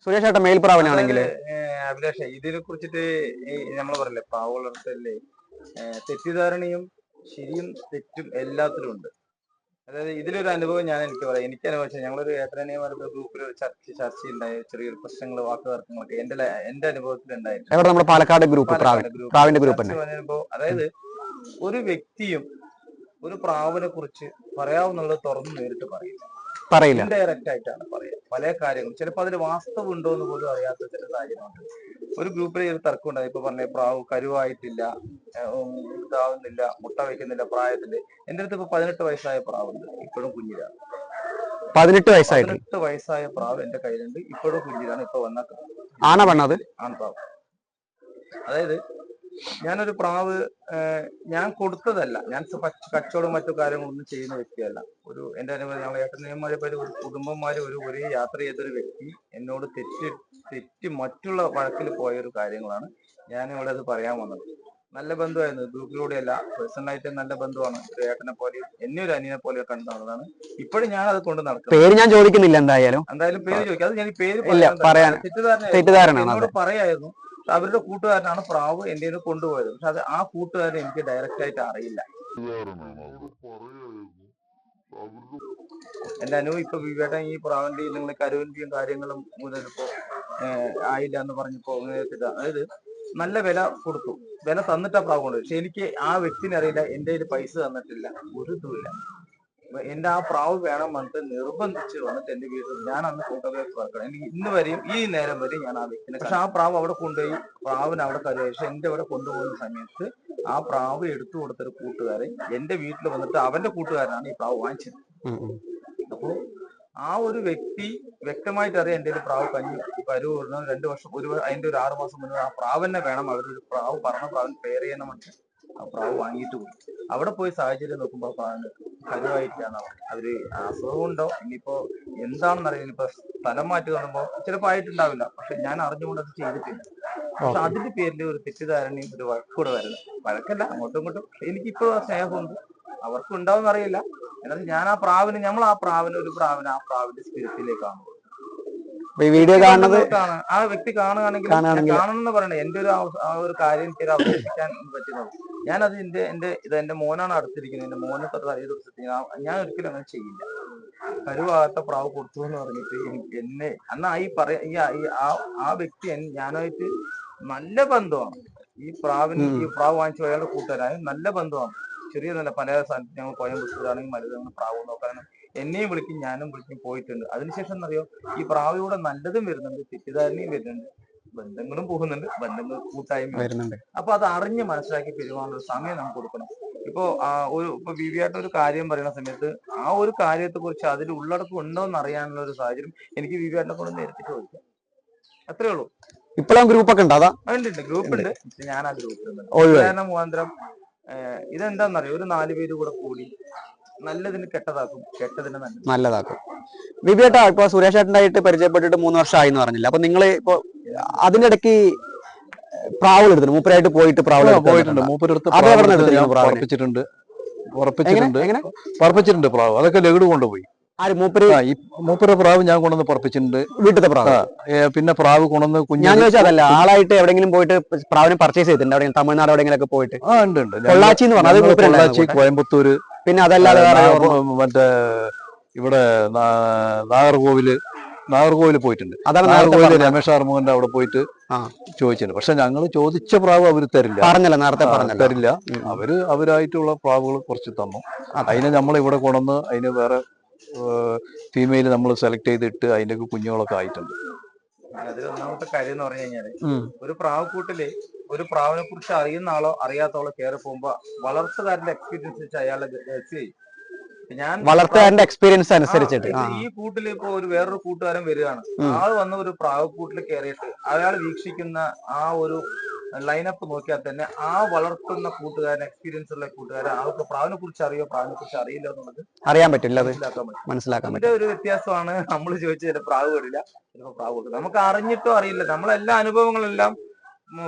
സുരേഷ് ഏട്ടാ? മെയിൽ പ്രാവിനാണെങ്കിൽ അഭിലാഷ്, ഇതിനെ കുറിച്ചിട്ട് നമ്മൾ പറയല്ലേ, പ്രാവ് വളർത്തല്ലേ തെറ്റിദ്ധാരണയും ശരിയും തെറ്റും എല്ലാത്തിലും ഉണ്ട്. അതായത് ഇതിലൊരു അനുഭവം എനിക്ക് പറയാം. എനിക്ക് അനുഭവിച്ചാൽ ഞങ്ങളൊരു ഏട്ടനെയുമായിട്ട് ഗ്രൂപ്പിൽ ചർച്ച ഉണ്ടായ ചെറിയൊരു പ്രശ്നങ്ങൾ, വാക്കുതർക്കങ്ങളൊക്കെ എന്റെ അനുഭവത്തിൽ ഉണ്ടായിട്ടുണ്ട്. പാലക്കാട് ഗ്രൂപ്പ് അതായത് ഒരു വ്യക്തിയും ഒരു പ്രാവിനെ കുറിച്ച് പറയാവുന്നുള്ളത് തുറന്ന് നേരിട്ട് പറയില്ല. ഇൻഡയറക്റ്റ് ആയിട്ടാണ് പറയുക പല കാര്യങ്ങളും. ചിലപ്പോൾ അതിൽ വാസ്തവം ഉണ്ടോ എന്ന് പോലും അറിയാത്ത ചില സാഹചര്യമുണ്ട്. ഒരു ഗ്രൂപ്പിൽ ഒരു തർക്കം ഉണ്ടായി. ഇപ്പൊ പറഞ്ഞ പ്രാവ് കരുവായിട്ടില്ല, ഇതാവുന്നില്ല, മുട്ട വയ്ക്കുന്നില്ല പ്രായത്തില്. എന്റെ അടുത്ത് ഇപ്പൊ 18 വയസ്സായ പ്രാവുണ്ട്, ഇപ്പോഴും കുഞ്ഞിലാണ്. 18 വയസ്സായ പ്രാവ് എന്റെ കയ്യിലുണ്ട്, ഇപ്പോഴും കുഞ്ഞിലാണ്. ഇപ്പൊ വന്ന ആൺപ്രാവ്. അതായത് ഞാനൊരു പ്രാവ് ഞാൻ കൊടുത്തതല്ല, ഞാൻ കച്ചവടം മറ്റു കാര്യങ്ങളൊന്നും ചെയ്യുന്ന വ്യക്തിയല്ല. എന്റെ അനുഭവം, ഞങ്ങൾ ഏട്ടന്മാരെ ഒരു കുടുംബന്മാര് ഒരേ യാത്ര ചെയ്തൊരു വ്യക്തി എന്നോട് തെറ്റി മറ്റുള്ള വഴക്കിൽ പോയൊരു കാര്യങ്ങളാണ് ഞാൻ ഇവിടെ അത് പറയാൻ വന്നത്. നല്ല ബന്ധമായിരുന്നു, ഗ്രൂപ്പിലൂടെയല്ല, പേഴ്സണലായിട്ട് നല്ല ബന്ധമാണ്. ഒരു ഏട്ടനെ പോലെ എന്നെ ഒരു അനിയനെ പോലെ കണ്ടതാണ്. ഇപ്പോഴും ഞാൻ അത് കൊണ്ട് നടക്കും. പേര് ഞാൻ ചോദിക്കുന്നില്ല, എന്തായാലും പേര് ചോദിക്കാം. അത് ഞാൻ പേര് തെറ്റിദ്ധാരണ എന്നോട് പറയായിരുന്നു. അവരുടെ കൂട്ടുകാരനാണ് പ്രാവ് എന്റെ കൊണ്ടുപോയത്. പക്ഷെ അത് ആ കൂട്ടുകാരൻ എനിക്ക് ഡയറക്റ്റ് ആയിട്ട് അറിയില്ല. എന്റെ അനുഭവം ഇപ്പൊ വിവേട്ടൻ ഈ പ്രാവിന്റെയും നിങ്ങൾ കരുവിന്റെയും കാര്യങ്ങളും മുതലിപ്പോ ആയില്ല എന്ന് പറഞ്ഞപ്പോ അതായത് നല്ല വില കൊടുത്തു, വില തന്നിട്ടാ പ്രാവ് കൊണ്ട്. പക്ഷെ എനിക്ക് ആ വ്യക്തിനെ അറിയില്ല, എന്റെ കയ്യിൽ പൈസ തന്നിട്ടില്ല, ഒരു ഇതുമില്ല. എന്റെ ആ പ്രാവ് വേണം വന്നിട്ട് നിർബന്ധിച്ച് വന്നിട്ട് എന്റെ വീട്ടിൽ ഞാൻ അന്ന് ഫോട്ടോഗ്രാഫി വർക്കണം. എനിക്ക് ഇന്ന് വരെയും ഈ നേരം വരെയും ഞാൻ ആ വ്യക്തിനെ, പക്ഷെ ആ പ്രാവ് അവിടെ കൊണ്ടുപോയി പ്രാവിന് അവിടെ കരുതി. പക്ഷെ എന്റെ അവിടെ കൊണ്ടുപോകുന്ന സമയത്ത് ആ പ്രാവ് എടുത്തു കൊടുത്തൊരു കൂട്ടുകാരൻ എന്റെ വീട്ടിൽ വന്നിട്ട് അവന്റെ കൂട്ടുകാരനാണ് ഈ പ്രാവ് വാങ്ങിച്ചത്. അപ്പോ ആ ഒരു വ്യക്തി വ്യക്തമായിട്ട് അറിയാം എന്റെ ഒരു പ്രാവ് കഞ്ഞി കരു 2 വർഷം അതിന്റെ ഒരു 6 മാസം മുന്നേ ആ പ്രാവന്നെ വേണം, അവരൊരു പ്രാവ് പറഞ്ഞ പ്രാവിന് പേര് ചെയ്യുന്ന മനസ്സിൽ ആ പ്രാവ് വാങ്ങിയിട്ട് പോയി. അവിടെ പോയി സാഹചര്യം നോക്കുമ്പോ ആ പ്രാവിന് കരുവായിട്ടാണ് അവര് അസുഖം ഉണ്ടോ ഇനിയിപ്പോ എന്താണെന്ന് അറിയില്ല. ഇനിയിപ്പോ സ്ഥലം മാറ്റി കാണുമ്പോ ചിലപ്പോ ആയിട്ടുണ്ടാവില്ല, പക്ഷെ ഞാൻ അറിഞ്ഞുകൊണ്ട് അത് ചെയ്തിട്ടില്ല. പക്ഷെ അതിന്റെ പേരിൽ ഒരു തെറ്റിദ്ധാരണയും ഒരു വഴക്കൂടെ വരുന്നത്, വഴക്കല്ല അങ്ങോട്ടും ഇങ്ങോട്ടും. എനിക്കിപ്പോഴും ആ സ്നേഹമുണ്ട്, അവർക്കും ഉണ്ടാവും അറിയില്ല. എന്നാൽ ഞാൻ ആ പ്രാവിന് ആ പ്രാവിന്റെ സ്പിരിറ്റിലേക്കാണ് ഈ വീഡിയോ കാണുന്നത് ആ വ്യക്തി കാണുകയാണെങ്കിൽ കാണണം എന്ന് പറയണേ. എന്റെ ഒരു ആ ഒരു കാര്യം എനിക്ക് അവതരിപ്പിക്കാൻ പറ്റുന്നത്. ഞാനത് എന്റെ മോനാണ് അടുത്തിരിക്കുന്നത്, എന്റെ മോനെ ഞാൻ ഒരിക്കലും അങ്ങനെ ചെയ്യില്ല. കരുവാകാത്ത പ്രാവ് കൊടുത്തു എന്ന് പറഞ്ഞിട്ട് എന്നെ അന്ന് ആ വ്യക്തി ഞാനായിട്ട് നല്ല ബന്ധമാണ്. ഈ പ്രാവ് വാങ്ങിച്ചു അയാളുടെ കൂട്ടുകാരായ നല്ല ബന്ധമാണ്. നല്ല പല സ്ഥലത്ത് ഞങ്ങൾ കോയമ്പത്തൂരാണെങ്കിൽ മരുന്ന് പ്രാവ് നോക്കാനും എന്നെയും വിളിക്കും, ഞാനും വിളിക്കും, പോയിട്ടുണ്ട്. അതിനുശേഷം എന്നറിയോ, ഈ പ്രാവിലൂടെ നല്ലതും വരുന്നുണ്ട്, തെറ്റിദ്ധാരണയും വരുന്നുണ്ട്, ബന്ധങ്ങളും പോകുന്നുണ്ട്, ബന്ധങ്ങൾ കൂട്ടായ്മ വരുന്നുണ്ട്. അപ്പൊ അത് അറിഞ്ഞ് മനസ്സിലാക്കി പെരുമാറുന്ന സമയം നമുക്ക് കൊടുക്കണം. ഇപ്പൊ വിവിയായിട്ട് ഒരു കാര്യം പറയുന്ന സമയത്ത് ആ ഒരു കാര്യത്തെ കുറിച്ച് അതിൽ ഉള്ളടക്കം ഉണ്ടോ എന്ന് അറിയാനുള്ള ഒരു സാഹചര്യം എനിക്ക് വിവിയാട്ടിനെ കൊണ്ട് നേരിട്ട് ചോദിക്കാം. അത്രേ ഉള്ളൂ. ഇപ്പോഴും ഗ്രൂപ്പ് ഒക്കെ ഉണ്ട്? അതാ ഉണ്ട്, ഗ്രൂപ്പ് ഉണ്ട്. ഞാൻ ആ ഗ്രൂപ്പിൽ മുഖാന്തരം ഇതെന്താന്നറിയോ, ഒരു 4 പേര് കൂടെ കൂടി നല്ലതിന് കെട്ടതാക്കും, കെട്ടതിന് നല്ലതാക്കും. വിവിയേട്ടാ, ഇപ്പൊ സുരേഷ് ഏട്ടനായിട്ട് പരിചയപ്പെട്ടിട്ട് 3 വർഷമായി എന്ന് പറഞ്ഞില്ല. അപ്പൊ നിങ്ങൾ ഇപ്പൊ അതിന്റെ ഇടയ്ക്ക് പ്രാവൾ എടുത്തിട്ട് മൂപ്പരായിട്ട് പോയിട്ട് പോയിട്ടുണ്ട്. മൂപ്പരെടുത്ത് പറപ്പിച്ചിട്ടുണ്ട് പ്രാവ്. അതൊക്കെ ലഗഡ് കൊണ്ടുപോയി. മൂപ്പര പ്രാവ് ഞാൻ കൊണ്ടുവന്ന് പറപ്പിച്ചിട്ടുണ്ട്, വീട്ടിലത്തെ പ്രാവ്. പിന്നെ പ്രാവ് കൊണ്ടുവന്ന് ഞാൻ ചോദിച്ചതല്ല, ആളായിട്ട് എവിടെയെങ്കിലും പോയിട്ട് പ്രാവിനെ പർച്ചേസ് ചെയ്തിട്ടുണ്ട് എവിടെയെങ്കിലും തമിഴ്നാട് എവിടെയെങ്കിലും പോയിട്ട്? ഉണ്ട്. പൊള്ളാച്ചി എന്ന് പറഞ്ഞാൽ പൊള്ളാച്ചി, കോയമ്പത്തൂര്, പിന്നെ അതല്ലാതെ മറ്റേ ഇവിടെ നാഗർകോവില് പോയിട്ടുണ്ട്. നാഗർകോവില് രമേശ് ആർമുഖന്റെ അവിടെ പോയിട്ട് ചോദിച്ചിട്ടുണ്ട്. പക്ഷെ ഞങ്ങൾ ചോദിച്ച പ്രാവ് അവര് തരില്ല, തരില്ല. അവരായിട്ടുള്ള പ്രാവുകൾ കുറച്ച് തന്നു. അതിനെ നമ്മൾ ഇവിടെ കൊണ്ടുവന്ന് അതിന് വേറെ ഫീമെയിൽ നമ്മൾ സെലക്ട് ചെയ്തിട്ട് അതിന്റെ കുഞ്ഞുങ്ങളൊക്കെ ആയിട്ടുണ്ട്. അതിൽ ഒന്നാമത്തെ കാര്യം എന്ന് പറഞ്ഞു കഴിഞ്ഞാല്, ഒരു പ്രാവുകൂട്ടില് ഒരു പ്രാവിനെ കുറിച്ച് അറിയുന്ന ആളോ അറിയാത്തവളോ കയറി പോകുമ്പോ വളർത്തുകാരന്റെ എക്സ്പീരിയൻസ് വെച്ച് അയാളെ ജഡ്ജ് ചെയ്യും. വളർത്തുകാരന്റെ എക്സ്പീരിയൻസ് അനുസരിച്ചിട്ട് ഈ കൂട്ടിൽ ഇപ്പൊ വേറൊരു കൂട്ടുകാരൻ വരികയാണ്, ആള് വന്ന് ഒരു പ്രാവ് കൂട്ടിൽ കയറിയിട്ട് അയാൾ വീക്ഷിക്കുന്ന ആ ഒരു ലൈനപ്പ് നോക്കിയാൽ തന്നെ ആ വളർത്തുന്ന കൂട്ടുകാരൻ, എക്സ്പീരിയൻസ് ഉള്ള കൂട്ടുകാരൻ, ആൾക്ക് പ്രാവിനെ കുറിച്ച് അറിയോ പ്രാവിനെ കുറിച്ച് അറിയില്ല എന്നുള്ളത് അറിയാൻ പറ്റില്ല, മനസ്സിലാക്കാൻ പറ്റും. ഒരു വ്യത്യാസമാണ്. നമ്മൾ ചോദിച്ച ചില പ്രാവ് വരില്ല, ചിലപ്പോൾ പ്രാവ് കൊടുക്കും. നമുക്ക് അറിഞ്ഞിട്ടോ അറിയില്ല, നമ്മളെല്ലാ അനുഭവങ്ങളെല്ലാം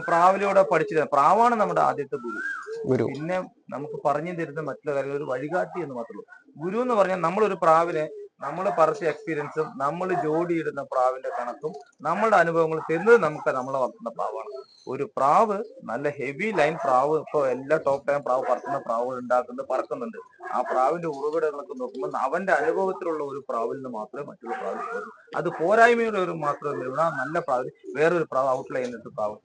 പ്രാവിലൂടെ പഠിച്ചിരുന്ന പ്രാവാണ് നമ്മുടെ ആദ്യത്തെ ഗുരു. പിന്നെ നമുക്ക് പറഞ്ഞു തരുന്ന മറ്റുള്ള കാര്യങ്ങൾ ഒരു വഴികാട്ടി എന്ന് മാത്രമേ ഉള്ളൂ. ഗുരു എന്ന് പറഞ്ഞാൽ നമ്മളൊരു പ്രാവിനെ നമ്മൾ പറച്ച എക്സ്പീരിയൻസും നമ്മൾ ജോഡിയിടുന്ന പ്രാവിന്റെ കണക്കും നമ്മളുടെ അനുഭവങ്ങൾ തരുന്നത് നമ്മളെ വളർത്തുന്ന പ്രാവാണ്. ഒരു പ്രാവ് നല്ല ഹെവി ലൈൻ പ്രാവ്, ഇപ്പൊ എല്ലാ ടോപ്പ് ടൈം പ്രാവ് പറക്കുന്ന പ്രാവുകൾ പറക്കുന്നുണ്ട്. ആ പ്രാവിന്റെ ഉറവിടങ്ങളൊക്കെ നോക്കുമ്പോൾ അവന്റെ അനുഭവത്തിലുള്ള ഒരു പ്രാവിൽ നിന്ന് മാത്രമേ മറ്റുള്ള പ്രാവിൽ പോകും. അത് പോരായ്മയുടെ ഒരു മാത്രമേ നല്ല പ്രാവിൽ വേറൊരു പ്രാവ് ഔട്ട്ലൈൻ ചെയ്തിട്ട് പ്രാവ്.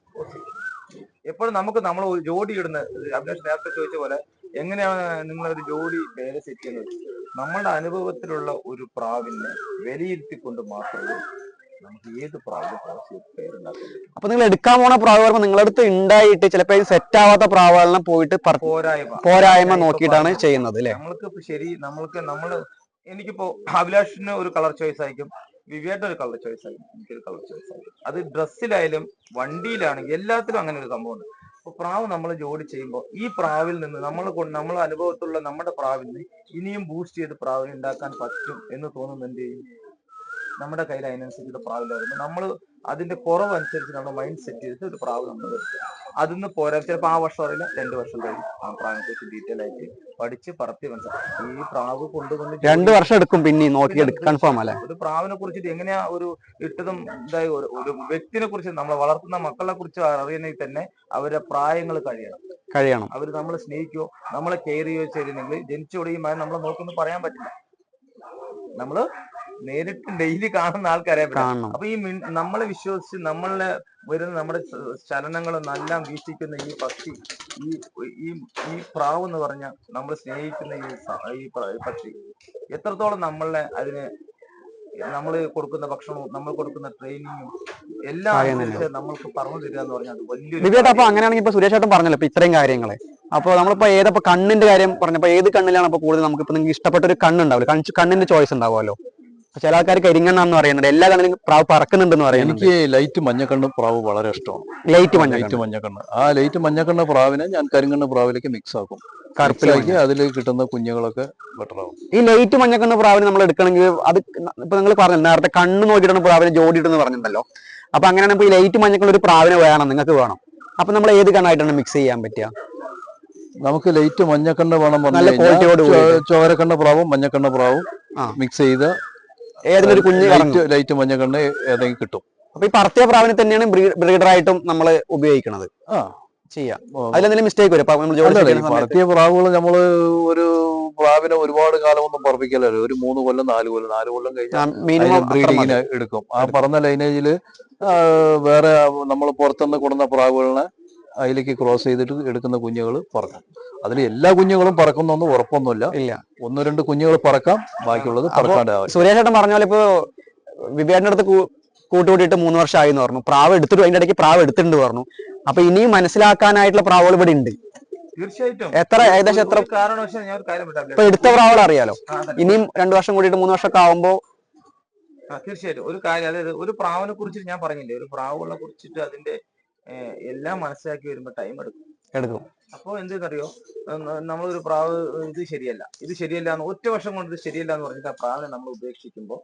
എപ്പോഴും നമ്മൾ ജോഡി ഇടുന്ന, അഭിലാഷ് നേരത്തെ ചോദിച്ച പോലെ എങ്ങനെയാണ് നിങ്ങളൊരു ജോഡി പേര് സെറ്റ് ചെയ്യുന്നത്? നമ്മളുടെ അനുഭവത്തിലുള്ള ഒരു പ്രാവിനെ വിലയിരുത്തിക്കൊണ്ട് മാത്രമേ നമുക്ക് ഏത് പ്രാവിനും പേരുണ്ടാക്കാൻ പറ്റും. അപ്പൊ നിങ്ങൾ എടുക്കാൻ പോണ പ്രാവ് നിങ്ങളടുത്ത് ഉണ്ടായിട്ട് ചിലപ്പോ സെറ്റ് ആവാത്ത പ്രാവുകളെ പോയിട്ട് പോരായ്മ നോക്കിയിട്ടാണ് ചെയ്യുന്നത് അല്ലെ? എനിക്കിപ്പോ അഭിലാഷിന് ഒരു കളർ ചോയ്സ് ആയിരിക്കും, വിവേട്ട ഒരു കളർ ചോയ്സ് ആയിരിക്കും, എനിക്കൊരു കളർ ചോയ്സ് ആയിരിക്കും. അത് ഡ്രസ്സിലായാലും വണ്ടിയിലാണെങ്കിൽ എല്ലാത്തിലും അങ്ങനെ ഒരു സംഭവമുണ്ട്. അപ്പൊ പ്രാവ് നമ്മൾ ജോഡി ചെയ്യുമ്പോൾ ഈ പ്രാവിൽ നിന്ന് നമ്മളെ അനുഭവത്തിലുള്ള നമ്മുടെ പ്രാവിൽ നിന്ന് ഇനിയും ബൂസ്റ്റ് ചെയ്ത് പ്രാവിനെ ഉണ്ടാക്കാൻ പറ്റും എന്ന് തോന്നുന്നത് എന്ത് ചെയ്യും? നമ്മുടെ കയ്യിൽ അതിനനുസരിച്ചുള്ള പ്രാവിലായിരുന്നു. നമ്മൾ അതിന്റെ കുറവനുസരിച്ച് നമ്മുടെ മൈൻഡ് സെറ്റ് ചെയ്തിട്ട് ഒരു പ്രാവ് നമ്മൾ അതിന്ന് പോരാ. ചിലപ്പോൾ ആ വർഷം അറിയില്ല, 2 വർഷം കഴിഞ്ഞ് ആ പ്രാവിനെ കുറിച്ച് ഡീറ്റെയിൽ ആയിട്ട് പഠിച്ച് പറത്തി മനസ്സിലാക്കി ഈ പ്രാവ് കൊണ്ടുവന്ന് 2 വർഷം എടുക്കും പിന്നെ നോക്കിയെടുക്കും, കൺഫേം അല്ലേ? ഒരു പ്രാവിനെ കുറിച്ചിട്ട് എങ്ങനെയാ ഒരു ഇട്ടതും ഇതായി ഒരു വ്യക്തിനെ കുറിച്ച്, നമ്മളെ വളർത്തുന്ന മക്കളെ കുറിച്ച് അറിയണമെങ്കിൽ തന്നെ അവരുടെ പ്രായങ്ങൾ കഴിയണം. അവർ നമ്മളെ സ്നേഹിക്കുകയോ നമ്മളെ കെയർ ചെയ്യുകയോ ചെയ്തില്ലെങ്കിൽ ജനിച്ചുടയുമായി നമ്മളെ നോക്കൊന്നും പറയാൻ പറ്റില്ല. നമ്മള് നേരിട്ട് ഡെയിലി കാണുന്ന ആൾക്കാരെ അപ്പൊ ഈ നമ്മളെ വിശ്വസിച്ച് നമ്മളെ വരുന്ന നമ്മുടെ ചലനങ്ങളും എല്ലാം വീക്ഷിക്കുന്ന ഈ പക്ഷി, ഈ പ്രാവ് എന്ന് പറഞ്ഞ നമ്മൾ സ്നേഹിക്കുന്ന ഈ പക്ഷി എത്രത്തോളം നമ്മളെ അതിനെ നമ്മൾ കൊടുക്കുന്ന ഭക്ഷണവും നമ്മൾ കൊടുക്കുന്ന ട്രെയിനിങ്ങും എല്ലാം കാര്യം അനുസരിച്ച് നമ്മൾക്ക് പറഞ്ഞു തരിക എന്ന് പറഞ്ഞാൽ അത് വലിയൊരു ദിവ്യേട്ട, അപ്പൊ അങ്ങനെയാണെങ്കിൽ ഇപ്പൊ സുരേഷ് ഏട്ടൻ പറഞ്ഞല്ലോ ഇപ്പൊ ഇത്രയും കാര്യങ്ങള്. അപ്പൊ നമ്മളിപ്പോ ഏതപ്പോ കണ്ണിന്റെ കാര്യം പറഞ്ഞപ്പോ ഏത് കണ്ണിലാണ് ഇപ്പൊ കൂടുതൽ നമുക്ക് ഇപ്പൊ നിങ്ങൾക്ക് ഇഷ്ടപ്പെട്ട ഒരു കണ്ണുണ്ടാവില്ല, കണ്ണിന്റെ ചോയ്സ് ഉണ്ടാവുമല്ലോ. ചില ആൾക്കാർ കരിങ്കണ്ണാന്ന് പറയുന്നുണ്ട്, എല്ലാ കണ്ണിലും പ്രാവ് പറക്കുന്നുണ്ടെന്ന് പറയുന്നുണ്ട്. എനിക്ക് ലൈറ്റ് മഞ്ഞക്കണ്ണ് പ്രാവ് വളരെ ഇഷ്ടമാണ്. ലൈറ്റ് ലൈറ്റ് മഞ്ഞക്കണ്ണ്, ആ ലൈറ്റ് മഞ്ഞക്കണ്ണ് പ്രാവിനെ ഞാൻ കരിങ്കണ്ണ് പ്രാവിലേക്ക് മിക്സ് ആക്കും. കറുപ്പിലാക്കി അതിൽ കിട്ടുന്ന കുഞ്ഞുങ്ങളൊക്കെ ബെറ്റർ ആവും. ഈ ലൈറ്റ് മഞ്ഞക്കണ്ണ് പ്രാവിനെ നമ്മൾ എടുക്കണമെങ്കിൽ അത് ഇപ്പൊ നിങ്ങൾ പറഞ്ഞു നേരത്തെ കണ്ണ് നോക്കിയിട്ടാണ് പ്രാവിനെ ജോഡി ഇട്ടെന്ന് പറഞ്ഞിട്ടുണ്ടല്ലോ. അപ്പൊ അങ്ങനെയാണ് ഇപ്പൊ ഈ ലൈറ്റ് മഞ്ഞക്കണ്ണ് ഒരു പ്രാവിനെ വേണം, നിങ്ങൾക്ക് വേണം. അപ്പൊ നമ്മൾ ഏത് കണ്ണായിട്ടാണ് മിക്സ് ചെയ്യാൻ പറ്റുക? നമുക്ക് ലൈറ്റ് മഞ്ഞക്കണ്ണ് വേണം, നല്ല ക്വാളിറ്റിയോട് ചോരക്കണ്ണ് പ്രാവും മഞ്ഞക്കണ്ണ് പ്രാവും മിക്സ് ചെയ്ത ഏതൊരു കുഞ്ഞ് ലൈറ്റ് മഞ്ഞക്കണ്ണ് ഏതെങ്കിലും കിട്ടും. അപ്പൊ ഈ പറത്തിയ പ്രാവിനെ തന്നെയാണ് ബ്രീഡറായിട്ടും നമ്മൾ ഉപയോഗിക്കുന്നത്. ചെയ്യാം, അതിലെന്തെങ്കിലും മിസ്റ്റേക്ക് വരും? പറത്തിയ പ്രാവുകൾ നമ്മള് ഒരു പ്രാവിനെ ഒരുപാട് കാലം ഒന്നും പറപ്പിക്കലല്ലോ, ഒരു 3 കൊല്ലം 4 കൊല്ലം 4 കൊല്ലം കഴിഞ്ഞാൽ ബ്രീഡിങ്ങിന് എടുക്കും. ആ പറഞ്ഞ ലൈനേജില് വേറെ നമ്മൾ പുറത്തുനിന്ന് കൊടുന്ന പ്രാവുകളിനെ അതിലേക്ക് ക്രോസ് ചെയ്തിട്ട് എടുക്കുന്ന കുഞ്ഞുങ്ങൾ പറക്കും. അതിൽ എല്ലാ കുഞ്ഞുങ്ങളും പറക്കുന്നൊന്നും ഉറപ്പൊന്നുമില്ല. 1-2 കുഞ്ഞുങ്ങൾ പറക്കാം, ബാക്കിയുള്ളത് പറക്കാണ്ട്. സുരേഷ് ഏട്ടൻ പറഞ്ഞ പോലെ ഇപ്പൊ വിവേടിന്റെ അടുത്ത് കൂട്ടുകൂട്ടിയിട്ട് 3 വർഷമായി എന്ന് പറഞ്ഞു. പ്രാവ് എടുത്തിട്ട് അതിന്റെ ഇടയ്ക്ക് പ്രാവ് എടുത്തിട്ടുണ്ട് പറഞ്ഞു. അപ്പൊ ഇനിയും മനസ്സിലാക്കാനായിട്ടുള്ള പ്രാവുകൾ ഇവിടെ ഉണ്ട്. തീർച്ചയായിട്ടും ഏകദേശം എത്ര കാരണവശാൽ ഞാൻ ഒരു കാര്യം ഇപ്പൊ എടുത്ത പ്രാവുകൾ അറിയാലോ, ഇനിയും 2 വർഷം കൂടിയിട്ട് 3 വർഷമൊക്കെ ആവുമ്പോ തീർച്ചയായിട്ടും ഒരു കാര്യം, അതായത് ഒരു പ്രാവിനെ കുറിച്ചിട്ട് ഞാൻ പറഞ്ഞില്ലേ, ഒരു പ്രാവുകളെ കുറിച്ചിട്ട് അതിന്റെ എല്ലാം മനസ്സിലാക്കി വരുമ്പോ ടൈം എടുക്കും. അപ്പൊ എന്തെന്നറിയോ, നമ്മളൊരു പ്രാവ് ഇത് ശരിയല്ല എന്ന് ഒറ്റ വർഷം കൊണ്ട് ഇത് ശരിയല്ല എന്ന് പറഞ്ഞിട്ട് ആ പ്രാവിനെ നമ്മൾ ഉപേക്ഷിക്കുമ്പോൾ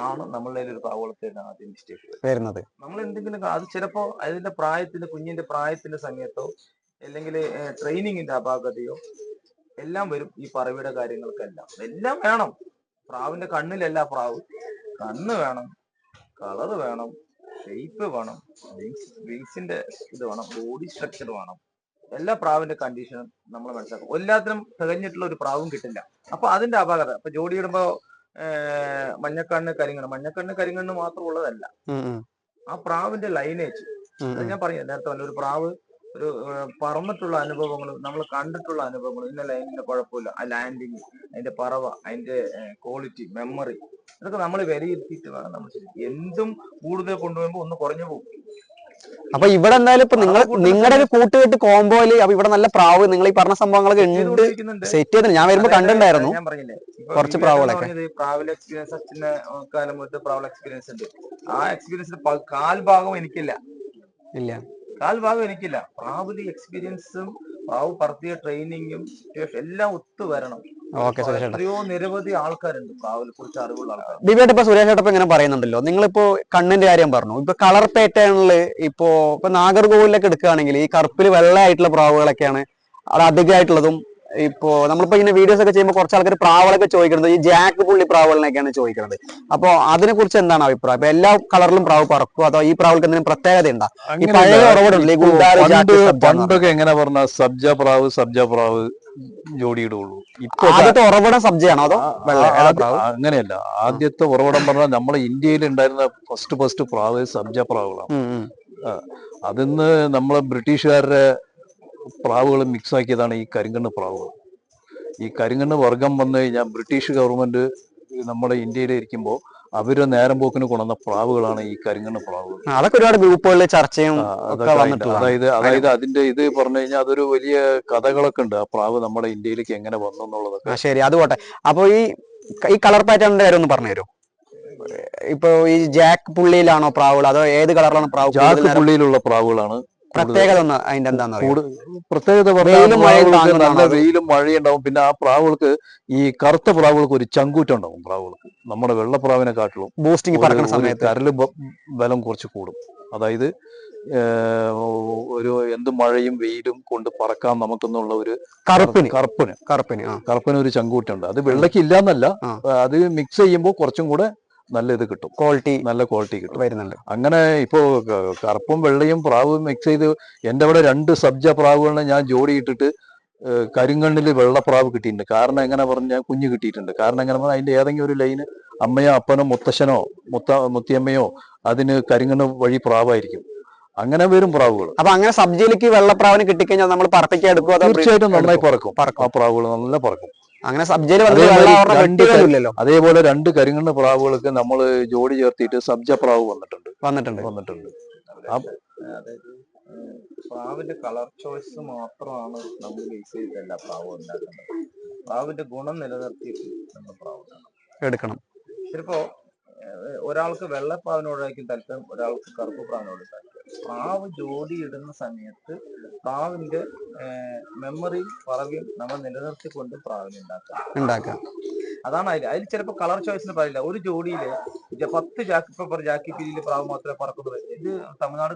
ആണ് നമ്മളുടെ ഒരു പ്രാവുകളത്തെ ആദ്യം മിസ്റ്റേക്ക് വരുന്നത്. നമ്മൾ എന്തെങ്കിലും അത് ചിലപ്പോ അതിന്റെ കുഞ്ഞിന്റെ പ്രായത്തിന്റെ സമയത്തോ അല്ലെങ്കിൽ ട്രെയിനിങ്ങിന്റെ അപാകതയോ എല്ലാം വരും. ഈ പറവയുടെ കാര്യങ്ങൾക്കെല്ലാം വേണം. പ്രാവിന്റെ കണ്ണിലല്ല പ്രാവ്, കണ്ണ് വേണം, കളർ വേണം, ഷേപ്പ് വേണം, വിങ്സിന്റെ ഇത് വേണം, ബോഡി സ്ട്രക്ചർ വേണം. എല്ലാ പ്രാവിന്റെ കണ്ടീഷനും നമ്മൾ മനസ്സിലാക്കും. എല്ലാത്തിനും തികഞ്ഞിട്ടുള്ള ഒരു പ്രാവും കിട്ടില്ല. അപ്പൊ അതിന്റെ അപാകത ഇപ്പൊ ജോഡി ഇടുമ്പോ മഞ്ഞക്കണ്ണ് കരിങ്കണ്ണ് മാത്രം ഉള്ളതല്ല, ആ പ്രാവിന്റെ ലൈനേജ്. അത് ഞാൻ പറഞ്ഞു നേരത്തെ പറഞ്ഞ ഒരു പ്രാവ് ഒരു പറന്നിട്ടുള്ള അനുഭവങ്ങളും നമ്മൾ കണ്ടിട്ടുള്ള അനുഭവങ്ങളും ഇന്ന ലൈനിന്റെ കുഴപ്പമില്ല, ആ ലാൻഡിങ്, അതിന്റെ പറവ, അതിന്റെ ക്വാളിറ്റി, മെമ്മറി, ഇതൊക്കെ നമ്മൾ വിലയിരുത്തിയിട്ട് വേണം നമ്മൾ എന്തും കൂടുതൽ കൊണ്ടുപോകുമ്പോൾ ഒന്ന് കുറഞ്ഞു പോകും. അപ്പൊ ഇവിടെ എന്തായാലും ഇപ്പൊ നിങ്ങളുടെ ഒരു കൂട്ടുകെട്ട് കോമ്പോയില് അപ്പൊ ഇവിടെ നല്ല പ്രാവ് നിങ്ങൾ ഈ പറഞ്ഞ സംഭവങ്ങളൊക്കെ ഉണ്ട്, സെറ്റ് ചെയ്ത് ഞാൻ വരുമ്പോ കണ്ടിട്ടുണ്ടായിരുന്നു കുറച്ച് പ്രാവുകളൊക്കെ. പ്രാവൽ എക്സ്പീരിയൻസ് അച്ഛന്റെ കാലം മുതൽ പ്രാവൽ എക്സ്പീരിയൻസ് ഉണ്ട്. ആ എക്സ്പീരിയൻസിന് കാൽഭാഗം എനിക്കില്ല. പ്രാവലി എക്സ്പീരിയൻസും പ്രാവ് പറത്തിയ ട്രെയിനിങ്ങും എല്ലാം ഒത്തു വരണം. എത്രയോ നിരവധി ആൾക്കാരുണ്ട് പ്രാവിനെ കുറിച്ച് അറിവുള്ള ആൾക്കാർ. ദിവ്യേട്ട ഇപ്പൊ സുരേഷ് ഏട്ടൻ ഇങ്ങനെ പറയുന്നുണ്ടല്ലോ, നിങ്ങളിപ്പോ കണ്ണിന്റെ കാര്യം പറഞ്ഞു. ഇപ്പൊ കളർ പാറ്റേണില് ഇപ്പൊ നാഗർകോവിലൊക്കെ എടുക്കുകയാണെങ്കിൽ ഈ കറുപ്പിൽ വെള്ളയായിട്ടുള്ള പ്രാവുകളൊക്കെയാണ് അത് അധികമായിട്ടുള്ളതും. ഇപ്പോ നമ്മളിപ്പോ ഇങ്ങനെ വീഡിയോസ് ഒക്കെ ചെയ്യുമ്പോൾ കുറച്ച് ആൾക്കാർ പ്രാവുകളൊക്കെ ചോദിക്കുന്നത് ഈ ജാക്ക് പുള്ളി പ്രാവുകളിനൊക്കെയാണ് ചോദിക്കുന്നത്. അപ്പൊ അതിനെ കുറിച്ച് എന്താണ് അഭിപ്രായം? ഇപ്പൊ എല്ലാ കളറിലും പ്രാവ് പറക്കും, അതോ ഈ പ്രാവുകൾക്ക് എന്തെങ്കിലും പ്രത്യേകത ഉണ്ടോ? ഈ പഴയ ഉറവിടുണ്ട് പണ്ടൊക്കെ എങ്ങനെ പറഞ്ഞ സബ്ജ പ്രാവ് ജോഡിയിടുള്ളൂ. ഇപ്പൊ ആദ്യത്തെ ഉറവിടം സബ്ജയാണോ അതോ അങ്ങനെയല്ല. ആദ്യത്തെ ഉറവിടം പറഞ്ഞാൽ നമ്മുടെ ഇന്ത്യയിൽ ഉണ്ടായിരുന്ന ഫസ്റ്റ് പ്രാവ് സബ്ജ പ്രാവുകളാണ്. അതിന്ന് നമ്മളെ ബ്രിട്ടീഷുകാരുടെ പ്രാവുകൾ മിക്സ് ആക്കിയതാണ് ഈ കരിങ്കണ്ണ് പ്രാവുകൾ. ഈ കരിങ്കണ്ണ് വർഗം വന്നു കഴിഞ്ഞാൽ ബ്രിട്ടീഷ് ഗവൺമെന്റ് നമ്മുടെ ഇന്ത്യയിൽ ഇരിക്കുമ്പോൾ അവര് നേരം പോക്കിന് കൊണ്ടുവന്ന പ്രാവുകളാണ് ഈ കരിങ്കണ്ണ് പ്രാവുകൾ. അതൊക്കെ ഒരുപാട് ഗ്രൂപ്പുകളിൽ ചർച്ചയും അതായത് അതിന്റെ ഇത് പറഞ്ഞു കഴിഞ്ഞാൽ അതൊരു വലിയ കഥകളൊക്കെ ഉണ്ട്. ആ പ്രാവ് നമ്മുടെ ഇന്ത്യയിലേക്ക് എങ്ങനെ വന്നു എന്നുള്ളതൊക്കെ. ശരി, അതുപോട്ടെ. അപ്പൊ ഈ കളർ പാറ്റേണിന്റെ കാര്യം ഒന്ന് പറഞ്ഞു തരുമോ? ഇപ്പൊ ഈ ജാക്ക് പുള്ളിയിലാണോ പ്രാവുകൾ, അതോ ഏത് കളറിലാണ് പ്രാവ്? ജാക്ക് പുള്ളിയിലുള്ള പ്രാവുകളാണ്. പ്രത്യേകത അതിന്റെ എന്താ പ്രത്യേകത നല്ല വെയിലും മഴയുണ്ടാവും. പിന്നെ ആ പ്രാവുകൾക്ക് ഈ കറുത്ത പ്രാവുകൾക്ക് ഒരു ചങ്കൂറ്റുണ്ടാവും. പ്രാവുകൾക്ക് നമ്മുടെ വെള്ളപ്രാവിനെ കാട്ടിലും ബൂസ്റ്റിംഗ് പറക്കുന്ന സമയത്ത് കരല് ബലം കുറച്ച് കൂടും. അതായത് ഒരു എന്ത് മഴയും വെയിലും കൊണ്ട് പറക്കാൻ നമുക്കെന്നുള്ള ഒരു കറുപ്പിന് ഒരു ചങ്കൂറ്റുണ്ട്. അത് വെള്ളയ്ക്ക് ഇല്ലാന്നല്ല, അത് മിക്സ് ചെയ്യുമ്പോൾ കുറച്ചും കൂടെ നല്ല ഇത് കിട്ടും, നല്ല ക്വാളിറ്റി കിട്ടും വരുന്നുണ്ട്. അങ്ങനെ ഇപ്പോ കറുപ്പും വെള്ളയും പ്രാവും മിക്സ് ചെയ്ത് എന്റെ അവിടെ 2 സബ്ജ പ്രാവുകളെ ഞാൻ ജോഡിയിട്ടിട്ട് കരിങ്കണ്ണില് വെള്ളപ്രാവ് കിട്ടിയിട്ടുണ്ട്. കാരണം എങ്ങനെ പറഞ്ഞാൽ കുഞ്ഞ് കിട്ടിയിട്ടുണ്ട്. കാരണം എങ്ങനെ പറഞ്ഞാൽ അതിന്റെ ഏതെങ്കിലും ഒരു ലൈന് അമ്മയോ അപ്പനോ മുത്തശ്ശനോ മുത്തിയമ്മയോ അതിന് കരിങ്കണ്ണ് വഴി പ്രാവായിരിക്കും. അങ്ങനെ വരും പ്രാവുകൾ. അപ്പൊ അങ്ങനെ സബ്ജിയിലേക്ക് വെള്ളപ്രാവിന് കിട്ടിക്കഴിഞ്ഞാൽ നമ്മൾ പറപ്പിക്കാൻ എടുക്കും? തീർച്ചയായിട്ടും നന്നായി പറക്കും. ആ പ്രാവുകൾ നല്ല പറക്കും. അങ്ങനെ സബ്ജയിൽ അതേപോലെ 2 കരിങ്കണ്ണ് പ്രാവുകൾക്ക് നമ്മൾ ജോഡി ചേർത്തിട്ട് സബ്ജ പ്രാവ് വന്നിട്ടുണ്ട്. അതായത് പ്രാവിന്റെ കളർ ചോയ്സ് മാത്രമാണ് നമ്മൾ ബേസ് ചെയ്തിട്ടല്ല പ്രാവ് ഉണ്ടാക്കുന്നത്. പ്രാവിന്റെ ഗുണം നിലനിർത്തിയിട്ട് നമ്മൾ പ്രാവ് എടുക്കണം. ചിലപ്പോ ഒരാൾക്ക് വെള്ളപ്രാവിനോടായിരിക്കും താല്പര്യം, ഒരാൾക്ക് കറുപ്പ് പ്രാവിനോട് താല്പര്യം. പ്രാവ് ജോഡി ഇടുന്ന സമയത്ത് പ്രാവിന്റെ മെമ്മറിയും പറവിയും നമ്മൾ നിലനിർത്തിക്കൊണ്ട് പ്രാവിനെ ഉണ്ടാക്കാം. അതാണ് അതിൽ ചിലപ്പോൾ കളർ ചോയ്സിന് പറയില്ല. ഒരു ജോഡിയില് 10 ജാക്കി പീലിയിൽ പ്രാവ് മാത്രമേ പറക്കുന്നത്. ഇത് തമിഴ്നാട്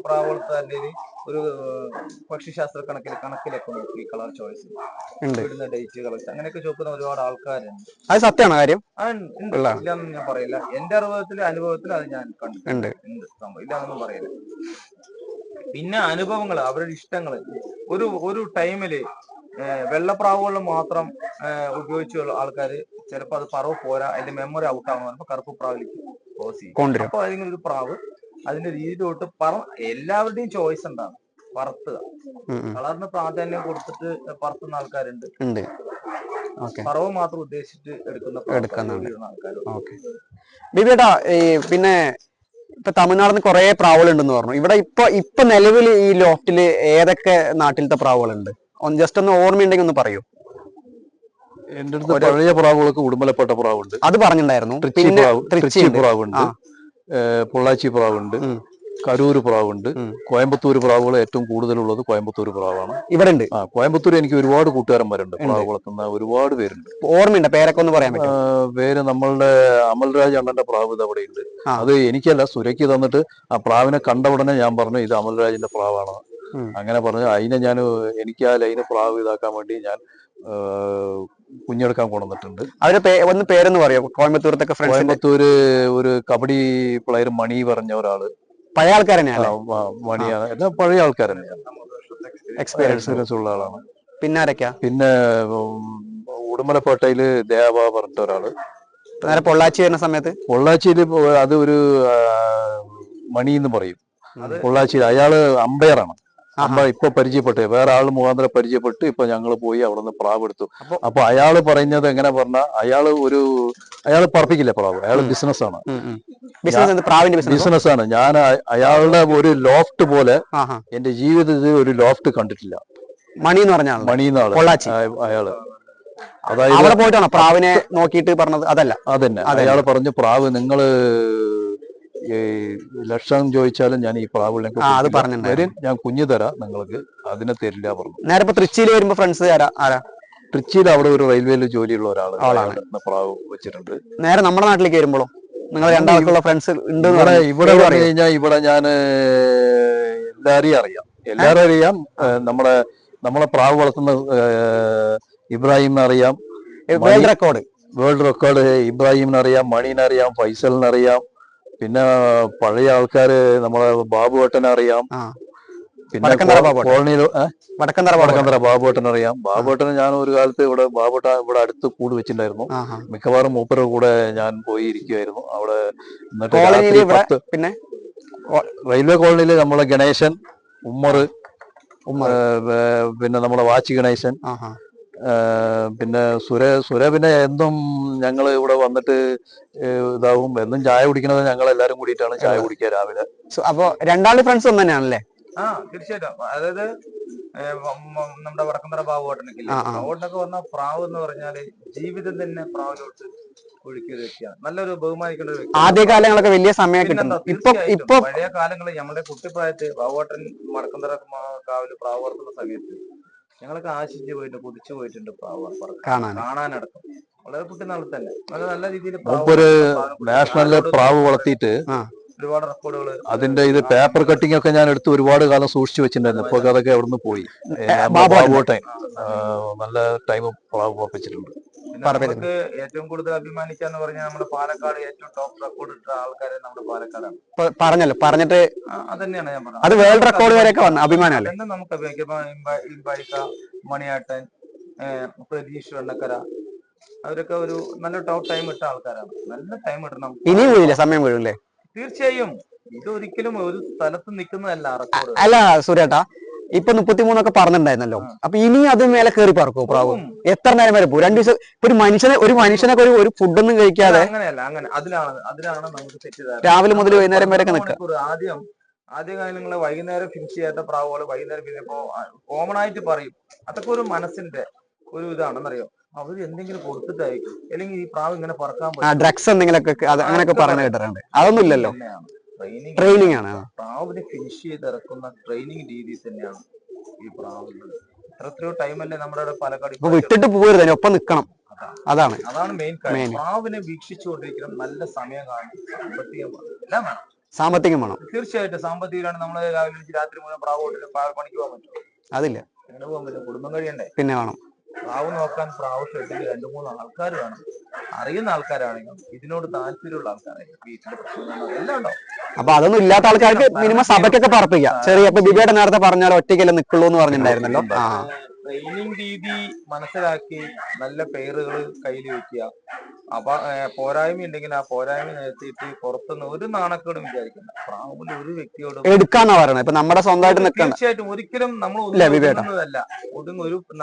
പ്രാവുകൾക്ക് അല്ലെങ്കിൽ ഒരു പക്ഷിശാസ്ത്ര കണക്കിലൊക്കെ നോക്കി കളർ ചോയ്സ് ഇടുന്ന ഡേറ്റ് കളക്ട് അങ്ങനെയൊക്കെ ചോദിക്കുന്ന ഒരുപാട് ആൾക്കാരുണ്ട്. അത് സത്യമാണ് കാര്യം, ഇല്ലാന്ന് ഞാൻ പറയില്ല. എന്റെ അനുഭവത്തിൽ അത് ഞാൻ കണ്ടിട്ടുണ്ട്. ഇല്ലാന്നൊന്നും പറയില്ല. പിന്നെ അനുഭവങ്ങൾ, അവരുടെ ഇഷ്ടങ്ങള്. ഒരു ടൈമില് വെള്ളപ്രാവുകളിൽ മാത്രം ഉപയോഗിച്ചുള്ള ആൾക്കാര് ചിലപ്പോൾ അത് പറവ് പോരാ, അതിന്റെ മെമ്മറി ഔട്ട് ആവുന്ന കറുപ്പ് പ്രാവിലേക്ക് ക്ലോസ് ചെയ്യും. അപ്പൊ ഏതെങ്കിലും ഒരു പ്രാവ് അതിന്റെ രീതിയിലോട്ട് എല്ലാവരുടെയും ചോയ്സ് എന്താണ്? പറത്തുക. കളറിന് പ്രാധാന്യം കൊടുത്തിട്ട് പറത്തുന്ന ആൾക്കാരുണ്ട്, പറവ് മാത്രം ഉദ്ദേശിച്ചിട്ട് എടുക്കുന്ന ആൾക്കാരുണ്ട്. ബിബിയേട്ടാ, പിന്നെ ഇപ്പൊ തമിഴ്നാട്ടിൽ കുറെ പ്രാവുകൾ ഉണ്ടെന്ന് പറഞ്ഞു. ഇവിടെ ഇപ്പൊ നിലവിൽ ഈ ലോഫ്റ്റില് ഏതൊക്കെ നാട്ടിലത്തെ പ്രാവുകളുണ്ട്? ജസ്റ്റ് ഒന്ന് ഓർമ്മയുണ്ടെങ്കിൽ ഒന്ന് പറയൂ. എന്റെ അടുത്ത് പഴയ പ്രാവുകൾക്ക് ഉടുമലപ്പെട്ട പ്രാവുണ്ട്, അത് പറഞ്ഞിട്ടുണ്ടായിരുന്നു. തൃച്ചി പ്രാവുണ്ട്, പൊള്ളാച്ചി പ്രാവുണ്ട്, കരൂര് പ്രാവുണ്ട്, കോയമ്പത്തൂർ പ്രാവുകൾ ഏറ്റവും കൂടുതലുള്ളത് കോയമ്പത്തൂർ പ്രാവാണ്. ഇവിടെ ഉണ്ട്. കോയമ്പത്തൂർ എനിക്ക് ഒരുപാട് കൂട്ടുകാരന്മാരുണ്ട്, പ്രാവ് വളർത്തുന്ന ഒരുപാട് പേരുണ്ട്. ഓർമ്മയുണ്ട് പേരൊക്കെ ഒന്ന് പറയാൻ പറ്റും? പേര് നമ്മളുടെ അമൽരാജ് അണ്ണന്റെ പ്രാവ് ഇത് അവിടെ ഉണ്ട്. അത് എനിക്കല്ല, സുരയ്ക്ക് തന്നിട്ട് ആ പ്രാവിനെ കണ്ട ഉടനെ ഞാൻ പറഞ്ഞു ഇത് അമൽരാജിന്റെ പ്രാവാണ്. അങ്ങനെ പറഞ്ഞു. എനിക്ക് ആ ലൈന് പ്രാവ് ഇതാക്കാൻ വേണ്ടി ഞാൻ കുഞ്ഞെടുക്കാൻ കൊണ്ടുവന്നിട്ടുണ്ട്. അവര് ഒന്ന് പേരെന്ന് പറയോ? കോയമ്പത്തൂരത്തൊക്കെ കോയമ്പത്തൂര് ഒരു കബഡി പ്ലെയർ മണി പറഞ്ഞ ഒരാള്, പഴയ ആൾക്കാർ തന്നെയാണ്. മണിയാണ്, എല്ലാം പഴയ ആൾക്കാർ തന്നെയാണ്, എക്സ്പീരിയൻസ് ഉള്ള ആളാണ്. പിന്നെ ആരൊക്കെയാ? പിന്നെ ഉടുമലപ്പേട്ടയില് ദേവ പറഞ്ഞിട്ട് ഒരാള്. നേരെ പൊള്ളാച്ചി വരുന്ന സമയത്ത് പൊള്ളാച്ചിയില് അത് ഒരു മണി എന്ന് പറയും. പൊള്ളാച്ചിയിൽ അയാള് അമ്പയറാണ്. ഇപ്പൊ പരിചയപ്പെട്ട് വേറെ ആള് മുഖാന്തരം പരിചയപ്പെട്ട് ഇപ്പൊ ഞങ്ങൾ പോയി അവിടെ നിന്ന് പ്രാവ് എടുത്തു. അപ്പൊ അയാള് പറയുന്നത് എങ്ങനെ പറഞ്ഞാൽ അയാള് പറപ്പിക്കില്ല പ്രാവ്, അയാള് ബിസിനസ്സാണ്. ബിസിനസ്സാണ്. ഞാൻ അയാളുടെ ഒരു ലോഫ്റ്റ് പോലെ എന്റെ ജീവിതത്തിൽ ഒരു ലോഫ്റ്റ് കണ്ടിട്ടില്ല. മണി എന്ന് പറഞ്ഞാൽ അയാള് അവിടെ പോയിട്ടാണോ പ്രാവിനെ നോക്കിയിട്ട് പറഞ്ഞത്? അതന്നെ അയാള് പറഞ്ഞു പ്രാവ് നിങ്ങള് ലക്ഷം ചോദിച്ചാലും ഞാൻ ഈ പ്രാവുകളിലേക്ക് ഞാൻ കുഞ്ഞു തരാം നിങ്ങൾക്ക്, അതിനെ തരില്ല പറഞ്ഞു. നേരെ തൃച്ചിയിൽ വരുമ്പോ ഫ്രണ്ട്സ് തൃച്ചിയിൽ അവിടെ ഒരു റെയിൽവേയിൽ ജോലിയുള്ള ഒരാളാണ് പ്രാവ് വെച്ചിട്ടുണ്ട്. നേരെ നമ്മുടെ നാട്ടിലേക്ക് വരുമ്പോഴോ നിങ്ങൾ രണ്ടാൾക്കുള്ള ഫ്രണ്ട്സ് ഉണ്ട്? ഇവിടെ പറഞ്ഞു കഴിഞ്ഞാൽ ഇവിടെ ഞാൻ എല്ലാരും അറിയാം. നമ്മളെ പ്രാവ് വളർത്തുന്ന ഇബ്രാഹിമിനെ അറിയാം, വേൾഡ് റെക്കോർഡ് ഇബ്രാഹിമിനറിയാം, മണീനറിയാം, ഫൈസലിനറിയാം. പിന്നെ പഴയ ആൾക്കാര് നമ്മളെ ബാബുവേട്ടനെ അറിയാം. പിന്നെ കോളനിയിൽ വടക്കന്തറ ബാബുവേട്ടനെ അറിയാം. ബാബുവേട്ടനെ ഞാൻ ഒരു കാലത്ത് ബാബുവേട്ടൻ ഇവിടെ അടുത്ത് കൂട് വെച്ചിട്ടുണ്ടായിരുന്നു. മിക്കവാറും മൂപ്പരുടെ കൂടെ ഞാൻ പോയി ഇരിക്കുമായിരുന്നു അവിടെ. എന്നിട്ട് പിന്നെ റെയിൽവേ കോളനിയില് നമ്മളെ ഗണേശൻ, ഉമ്മർ, പിന്നെ നമ്മളെ വാച്ചി ഗണേശൻ, പിന്നെ സുര പിന്നെ എന്നും ഞങ്ങൾ ഇവിടെ വന്നിട്ട് ഇതാവും. എന്നും ചായ കുടിക്കണത് ഞങ്ങൾ എല്ലാരും കൂടിയിട്ടാണ് ചായ കുടിക്കുക രാവിലെ. അപ്പൊ രണ്ടാള് ഫ്രണ്ട്സ് ഒന്നും തന്നെയാണല്ലേ? തീർച്ചയായിട്ടും. അതായത് നമ്മുടെ വടക്കന്തറ ബാബുവേട്ടനൊക്കെ പറഞ്ഞ പ്രാവ് എന്ന് പറഞ്ഞാല് ജീവിതം തന്നെ പ്രാവിലോട്ട് ഒഴുക്കിയ ഒരു വ്യക്തിയാണ്. നല്ലൊരു ബഹുമാനിക്കേണ്ട ഒരു വ്യക്തി. ആദ്യ കാലങ്ങളൊക്കെ വലിയ സമയം ഇപ്പൊ പഴയ കാലങ്ങളിൽ നമ്മുടെ കുട്ടിപ്രായത്തിൽ ബാബുവേട്ടൻ വടക്കന്തറ കാവില് പ്രാവ് വളർത്തുന്ന സമയത്ത് ഞങ്ങളൊക്കെ ആശിച്ചു പോയിട്ട് കുതിച്ചു പോയിട്ടുണ്ട് പ്രാവ് കാണാനടക്കം. വളരെ കുട്ടിനാളിൽ തന്നെ നല്ല രീതിയിൽ നാഷണലിലെ പ്രാവ് വളർത്തിയിട്ട് ഒരുപാട് റെക്കോർഡുകൾ. അതിന്റെ ഇത് പേപ്പർ കട്ടിംഗ് ഒക്കെ ഞാൻ എടുത്ത് ഒരുപാട് കാലം സൂക്ഷിച്ചു വെച്ചിട്ടുണ്ടായിരുന്നു. ഇപ്പൊ അതൊക്കെ അവിടുന്ന് പോയി. ബാബുവേട്ടൻ നല്ല ടൈം പ്രാവ് പറപ്പിച്ചിട്ടുണ്ട്. നമുക്ക് ഏറ്റവും കൂടുതൽ അഭിമാനിക്കാന്ന് പറഞ്ഞാൽ നമ്മുടെ പാലക്കാട് ഏറ്റവും ടോപ്പ് റെക്കോർഡ് ഇട്ട ആൾക്കാരെ നമ്മുടെ പാലക്കാടാണ്. പറഞ്ഞിട്ട് അതന്നെയാണ് ഞാൻ പറഞ്ഞത്. അത് വേൾഡ് റെക്കോർഡ് വരെയൊക്കെ വന്നു അഭിമാനമല്ലേ? നമുക്ക് അഭിമാനിക്കാം. മണിയാട്ടൻ, പ്രതീഷ് വെണ്ണക്കര, അവരൊക്കെ ഒരു നല്ല ടോപ്പ് ടൈം ഇട്ട ആൾക്കാരാണ്. നല്ല ടൈം ഇടണം. ഇനിയും വീഴില്ല, സമയം വീഴില്ലേ? തീർച്ചയായും. ഇത് ഒരിക്കലും ഒരു സ്ഥലത്ത് നിൽക്കുന്നതല്ല റെക്കോർഡ്. അല്ല സുരേട്ടാ, ഇപ്പൊ 33 പറഞ്ഞിട്ടുണ്ടായിരുന്നല്ലോ. അപ്പൊ ഇനി അത് മേലെ കയറി പറക്കോ പ്രാവ്? എത്ര നേരം വരെ പോകും? 2 ദിവസം ഇപ്പൊ ഒരു മനുഷ്യനൊക്കെ ഒരു ഫുഡൊന്നും കഴിക്കാതെ അങ്ങനെയല്ല, അതിലാണ് നമുക്ക് സെറ്റ് ചെയ്തത്. രാവിലെ മുതൽ വൈകുന്നേരം വരെ നിൽക്കുക. ആദ്യ കാലങ്ങള് വൈകുന്നേരം ഫിനിഷ് ചെയ്യാത്ത പ്രാവുകൾ വൈകുന്നേരം പിന്നെ ഇപ്പോ കോമൺ ആയിട്ട് പറയും. അതൊക്കെ ഒരു മനസ്സിന്റെ ഒരു ഇതാണെന്നറിയോ. അവര് എന്തെങ്കിലും കൊടുത്തിട്ടായിരിക്കും, അല്ലെങ്കിൽ ഈ പ്രാവ് ഇങ്ങനെ പറക്കാൻ പറ്റും, ഡ്രഗ്സ് എന്തെങ്കിലുമൊക്കെ അങ്ങനെയൊക്കെ പറഞ്ഞു കേട്ടിട്ടുണ്ട്. അതൊന്നും ഇല്ലല്ലോ, ട്രെയിനിങ് ആണ്. പ്രാവിനെ ഫിനിഷ് ചെയ്തിറക്കുന്ന ട്രെയിനിങ് രീതി തന്നെയാണ് ഈ പ്രാവുള്ളത്. എത്രയോ ടൈമല്ലേ നമ്മുടെ പാലക്കാട് വിട്ടിട്ട് പോകരുത്, ഒപ്പം നിൽക്കണം. അതാണ് മെയിൻ കാര്യം. പ്രാവിനെ വീക്ഷിച്ചുകൊണ്ടിരിക്കണം, നല്ല സമയം കാണും, എല്ലാം വേണം. സാമ്പത്തികം വേണം തീർച്ചയായിട്ടും. സാമ്പത്തികമാണ്. നമ്മള് രാവിലെ രാത്രി മുഴുവൻ പ്രാവ് പണിക്ക് പോകാൻ പറ്റും? അതില്ല. എങ്ങനെ പോകാൻ പറ്റും? കുടുംബം കഴിയണ്ടേ? പിന്നെ വേണം. പ്രാവ് നോക്കാൻ പ്രാവ് ഷെഡിൽ 2-3 ആൾക്കാർ വേണം. അറിയുന്ന ആൾക്കാരാണെങ്കിലും ഇതിനോട് താല്പര്യമുള്ള ആൾക്കാരായിരിക്കും. വീട്ടിലെ പ്രശ്നം എല്ലാം ഉണ്ടാവും. അപ്പൊ അതൊന്നും ഇല്ലാത്ത ആൾക്കാർക്ക് മിനിമം സഭയ്ക്കൊക്കെ പറപ്പിക്കാം. ചെറിയ ഇപ്പൊ ബിബിയുടെ നേരത്തെ പറഞ്ഞാൽ ഒറ്റയ്ക്കല്ലേ നിൽക്കുള്ളൂ എന്ന് പറഞ്ഞിട്ടുണ്ടായിരുന്നല്ലോ. ട്രെയിനിങ് രീതി മനസ്സിലാക്കി നല്ല പേരുകൾ കയ്യിൽ വെക്കുക. അപ്പൊ പോരായ്മ ഉണ്ടെങ്കിൽ ആ പോരായ്മ നിർത്തിയിട്ട് പുറത്തുനിന്ന് ഒരു നാണക്കേടും വിചാരിക്കണ്ട. പ്രാവിൽ ഒരു വ്യക്തിയോട് എടുക്കാന്നാ പറയണത്. ഇപ്പൊ നമ്മുടെ സ്വന്തമായിട്ട് നിൽക്കണം. തീർച്ചയായിട്ടും ഒരിക്കലും നമ്മൾ ഒതുങ്ങുന്നതല്ല.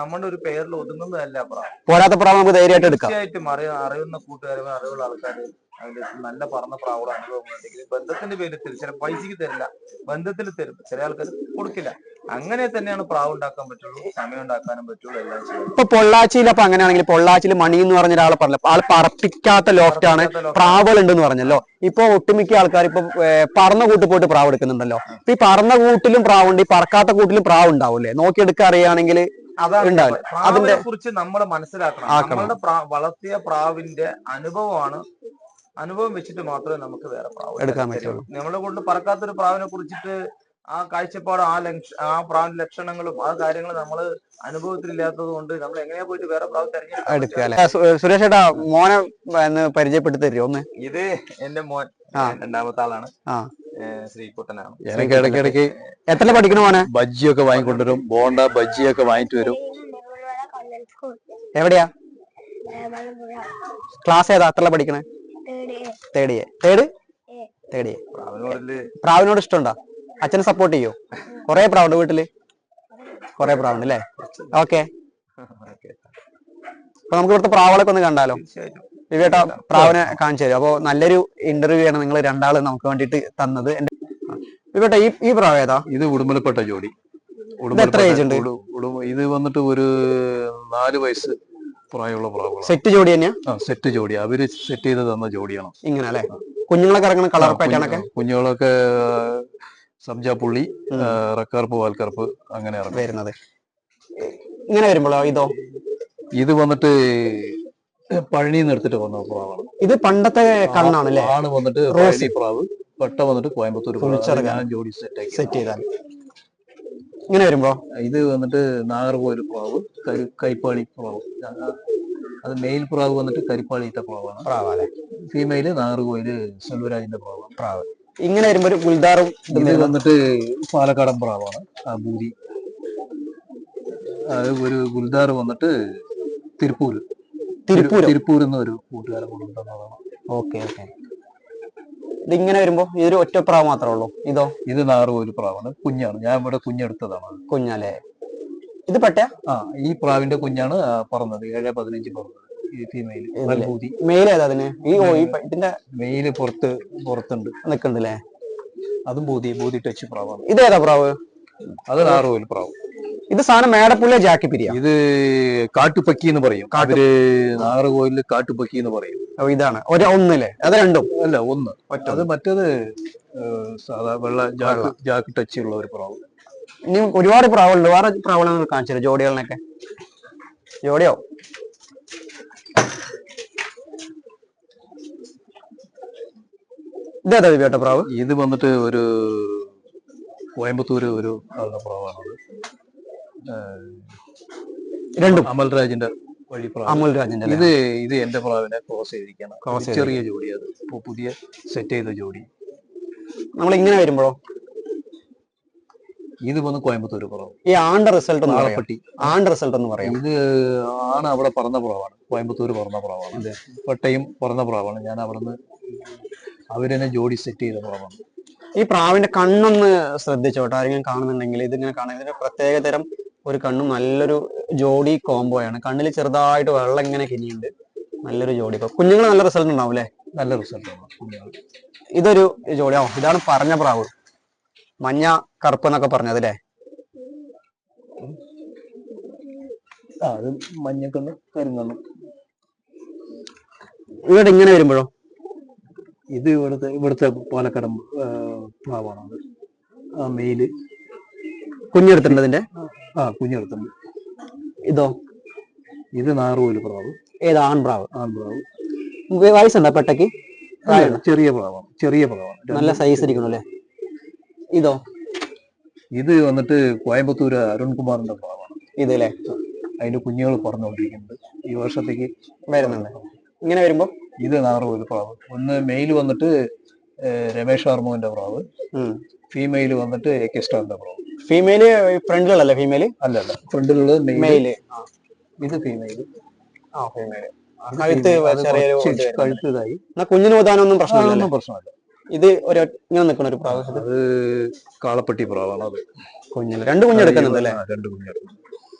നമ്മുടെ ഒരു പേരിൽ ഒതുങ്ങുന്നതല്ല പ്രാവ്. പോരാത്ത പ്രാവ് നമുക്ക് ധൈര്യമായിട്ട് എടുക്കാം. തീർച്ചയായിട്ടും അറിയുന്ന കൂട്ടുകാരും അറിവുള്ള ആൾക്കാര് അതിൽ നല്ല പറന്ന പ്രാവുകൾ അനുഭവങ്ങളുണ്ടെങ്കിൽ ബന്ധത്തിന്റെ പേരിൽ തരും. ചില പൈസക്ക് തരില്ല, ബന്ധത്തിൽ തരും. ചില ആൾക്കാർ കൊടുക്കില്ല. അങ്ങനെ തന്നെയാണ് പ്രാവ് ഉണ്ടാക്കാൻ പറ്റുള്ളൂ, സമയം ഉണ്ടാക്കാനും പറ്റുള്ളൂ, എല്ലാം ചെയ്യും. ഇപ്പൊ പൊള്ളാച്ചിയിൽ അപ്പൊ അങ്ങനെയാണെങ്കിൽ പൊള്ളാച്ചിയിൽ മണി എന്ന് പറഞ്ഞ ഒരാളെ പറഞ്ഞല്ലോ, ആൾ പറപ്പിക്കാത്ത ലോഫ്റ്റ് ആണ്, പ്രാവുകൾ ഉണ്ടെന്ന് പറഞ്ഞല്ലോ. ഇപ്പൊ ഒട്ടുമിക്ക ആൾക്കാർ ഇപ്പൊ പറന്ന കൂട്ടിൽ പോയിട്ട് പ്രാവ് എടുക്കുന്നുണ്ടല്ലോ. ഇപ്പൊ ഈ പറന്ന കൂട്ടിലും പ്രാവുണ്ട്, ഈ പറക്കാത്ത കൂട്ടിലും പ്രാവ് ഉണ്ടാവൂലേ? നോക്കിയെടുക്കാൻ അറിയുകയാണെങ്കിൽ അതിനെ കുറിച്ച് നമ്മൾ മനസ്സിലാക്കണം. നമ്മളുടെ വളർത്തിയ പ്രാവിന്റെ അനുഭവം വെച്ചിട്ട് മാത്രമേ നമുക്ക് വേറെ പ്രാവ് എടുക്കാൻ പറ്റുള്ളൂ. നമ്മളെ കൊണ്ട് പറക്കാത്തൊരു പ്രാവിനെ കുറിച്ചിട്ട് ആ കാഴ്ചപ്പാട് ആ പ്രാവിന്റെ ലക്ഷണങ്ങളും ആ കാര്യങ്ങളും നമ്മൾ അനുഭവത്തിലില്ലാത്തത് കൊണ്ട് നമ്മൾ എങ്ങനെയാ പോയിട്ട് വേറെ പ്രാവ് തിരഞ്ഞെടുക്കുക? സുരേഷ് ഏട്ടാ, മോനെ പരിചയപ്പെടുത്തി തരുമോ ഒന്ന്? ഇത് എന്റെ മോൻ, രണ്ടാമത്തെ ആളാണ്, ശ്രീകുട്ടനാണ്. എനിക്ക് ഇടയ്ക്കിടയ്ക്ക് എത്ര പഠിക്കണ മോനെ? ബജ്ജിയൊക്കെ വാങ്ങിക്കൊണ്ടുവരും, ബോണ്ട ബജ്ജിയൊക്കെ വാങ്ങിട്ട് വരും. എവിടെയാ ക്ലാസ്? ഏതാ? എത്ര പഠിക്കണേ? Third A. പ്രാവിനോട് ഇഷ്ടമുണ്ടോ? അച്ഛനെ സപ്പോർട്ട് ചെയ്യോ? കൊറേ പ്രാവുണ്ട് വീട്ടില്? കൊറേ പ്രാവുണ്ട് അല്ലേ? ഓക്കെ. അപ്പൊ നമുക്ക് ഇവിടുത്തെ പ്രാവുകളൊക്കെ ഒന്ന് കണ്ടാലോ? വിവേട്ടാ പ്രാവിനെ കാണിച്ചു തരും. അപ്പൊ നല്ലൊരു ഇന്റർവ്യൂ ആണ് നിങ്ങൾ രണ്ടാള് നമുക്ക് വേണ്ടിട്ട് തന്നത്. വിവേട്ടാ ഈ പ്രാവ് ഏതാ? ഇത് ഉടുമ്പലപ്പെട്ട ജോഡി. എത്ര ഏജ് ഉണ്ട്? ഇത് വന്നിട്ട് ഒരു 4 വയസ്സ് പ്രായമുള്ള പ്രാവുകൾ. സെറ്റ് ജോഡി തന്നെയാ? സെറ്റ് ജോഡി. അവര് സെറ്റ് ചെയ്ത് തന്ന ജോഡിയാണ്. ഇങ്ങനെ അല്ലെ? കുഞ്ഞുങ്ങളൊക്കെ ഇറങ്ങുന്ന കളർ പാറ്റേൺ ഒക്കെ? കുഞ്ഞുങ്ങളൊക്കെ സബ്ജ പുള്ളി, റക്കർപ്പ്, വാൽക്കർപ്പ് അങ്ങനെ വരുന്നത്. ഇങ്ങനെ വരുമ്പോഴോ ഇതോ? ഇത് വന്നിട്ട് പഴനിന്ന് എടുത്തിട്ട് വന്ന പ്രാവാണ്. ഇത് പണ്ടത്തെ കണ്ണാണ്. ആണ് വന്നിട്ട് റോസി പ്രാവ്. പട്ട വന്നിട്ട് കോയമ്പത്തൂർ ഞാൻ ജോഡി സെറ്റ് ചെയ്താൽ. ഇങ്ങനെ വരുമ്പോ ഇത് വന്നിട്ട് നാഗർകോയിൽ പ്രാവ്, കൈപ്പാളി പ്രാവ്. അത് മെയിൽ പ്രാവ് വന്നിട്ട് കരിപ്പാളിയിട്ട പ്രാവാണ്. ഫീമെയില് നാഗർകോയില് സെൽവരാജിന്റെ പ്രാവ്. ഇങ്ങനെ വരുമ്പോ ഒരു ഗുൽദാറും. ഇത് വന്നിട്ട് പാലക്കാടൻ പ്രാവാണ്. ആ ബൂരി. ഒരു ഗുൽദാർ വന്നിട്ട് തിരുപ്പൂർ എന്നൊരു കൂട്ടുകാരൻ കൊണ്ടുവന്നതാണ്. ഓക്കെ. ഇതിങ്ങനെ വരുമ്പോ ഇതൊരു ഒറ്റ പ്രാവ് മാത്രമേ ഉള്ളൂ. ഇതോ? ഇത് നാഗർകോയിൽ പ്രാവാണ്. കുഞ്ഞാണ്. ഞാൻ ഇവിടെ കുഞ്ഞെടുത്തതാണ്. കുഞ്ഞല്ലേ? ഇത് പട്ട? ഈ പ്രാവിന്റെ കുഞ്ഞാണ് പറഞ്ഞത്. 7-15 പറഞ്ഞത്. മെയിൽ ഏതാ അതിന്? ഇതിന്റെ മെയില് പുറത്തുണ്ട് നിക്കണ്ടല്ലേ? അതും ബൂതി ടച്ച് പ്രാവാണ്. ഇതേതാ പ്രാവ്? അത് നാഗർകോയിൽ പ്രാവ്. ഇത് സാധനം മേടപ്പുള്ളിയ ജാക്കിപ്പിരിയ? ഇത് കാട്ടുപക്കി എന്ന് പറയും. നാഗർകോയില് കാട്ടുപക്കി എന്ന് പറയും. ഇതാണ് ഒന്നില്ലേ? അത് രണ്ടും അല്ല, ഒന്ന്. അത് മറ്റേത് സാധാ വെള്ള ജാക്ക് ടച്ച് ഉള്ള ഒരു പ്രാവ്. ഇനി ഒരുപാട് പ്രാവുണ്ട്. വേറെ പ്രാവുകൾ കാണിച്ചു ജോഡികളിനൊക്കെ. ജോഡിയോ? ഇതേതാ വിവേട്ട പ്രാവ്? ഇത് വന്നിട്ട് ഒരു കോയമ്പത്തൂര് ഒരു ആളുടെ പ്രാവാണത്. രണ്ടും അമൽരാജിന്റെ വഴി പ്രാവ്. അമൽരാജിന്റെ. ഇത് എന്റെ പ്രാവിനെ ക്രോസ് ചെയ്തിരിക്കണം. ചെറിയ ജോഡി. അത് പുതിയ സെറ്റ് ചെയ്ത ജോഡി. നമ്മൾ ഇങ്ങനെ വരുമ്പോഴോ? ഇത് വന്ന് കോയമ്പത്തൂർ പ്രാവ്. ഈ ആണ്ട റിസൾട്ട് എന്ന് പറയാം. ഇത് ആണ് അവിടെ പറന്ന പ്രാവാണ്. കോയമ്പത്തൂർ പറന്ന പ്രാവാണ്. പട്ടയും പറന്ന പ്രാവാണ്. ഞാൻ അവിടുന്ന് അവരെന്നെ ജോഡി സെറ്റ് ചെയ്ത പ്രാവാണ്. ഈ പ്രാവിന്റെ കണ്ണൊന്ന് ശ്രദ്ധിച്ചോട്ടെ, ആരെങ്കിലും കാണുന്നുണ്ടെങ്കിൽ ഇതിങ്ങനെ കാണാൻ ഇതിന്റെ പ്രത്യേക തരം ഒരു കണ്ണും നല്ലൊരു ജോഡി കോംബോയാണ്. കണ്ണിൽ ചെറുതായിട്ട് വെള്ളം ഇങ്ങനെ കിനിയുണ്ട്. നല്ലൊരു ജോഡി. ഇപ്പൊ കുഞ്ഞുങ്ങൾ നല്ല റിസൾട്ട് ഉണ്ടാവും അല്ലെ? നല്ല റിസൾട്ട് ആണ്. ഇതൊരു ജോഡി. ഇതാണ് പറഞ്ഞ പ്രാവ്, മഞ്ഞ കറുപ്പ് എന്നൊക്കെ പറഞ്ഞത് അല്ലേ? അത് മഞ്ഞക്കണ്ണ് കരിങ്കണ്ണ്. ഇവിടെ ഇങ്ങനെ വരുമ്പോഴോ? ഇത് ഇവിടുത്തെ പാലക്കാടൻ പ്രാവാണ്. അത് മെയില് കുഞ്ഞെടുത്തിട്ടുണ്ട് ഇതിന്റെ. കുഞ്ഞെടുത്തുണ്ട്. ഇതോ? ഇത് നാറുകോല് പ്രാവ്. ഏത് ആൺപ്രാവ്? ആൺപ്രാവ്. വയസ്സുണ്ടോ പെട്ടക്ക്? ചെറിയ പ്രാവാണ്, ചെറിയ പ്രാവാണ്. നല്ല സൈസ് ഇരിക്കണം അല്ലേ? ഇതോ? ഇത് വന്നിട്ട് കോയമ്പത്തൂര് അരുൺകുമാറിന്റെ പ്രാവാണ്. ഇതല്ലേ? അതിന്റെ കുഞ്ഞുങ്ങൾ പറഞ്ഞുകൊണ്ടിരിക്കുന്നുണ്ട്, ഈ വർഷത്തേക്ക് വരുന്നുണ്ട്. ഇങ്ങനെ വരുമ്പോ ഇത് നാറുകോല് പ്രാവ്. ഒന്ന് മെയിൽ വന്നിട്ട് രമേഷ് വർമ്മന്റെ പ്രാവ്, ഫീമെയിൽ വന്നിട്ട് AK സ്റ്റാറിന്റെ പ്രാവ്. ഫീമെയില് ഫ്രണ്ടിലുള്ളല്ലേ? ഫീമെയില് അല്ലല്ല, ഫ്രണ്ടിലുള്ളത് മെയില്. ഇത് ഫീമെയിൽ. കഴുത്ത് കഴുത്ത് ഇതായി. കുഞ്ഞിന് പോതാനൊന്നും പ്രശ്നമില്ല. പ്രശ്നമില്ല. ഇത് ഒരു ഇങ്ങനെ നിൽക്കുന്ന ഒരു പ്രാവ്. അത് കാളപ്പെട്ടി പ്രാവാണ്. അത് കുഞ്ഞിന് രണ്ട് കുഞ്ഞെടുക്കുന്നുണ്ട് അല്ലേ? രണ്ട് കുഞ്ഞെടുക്കും.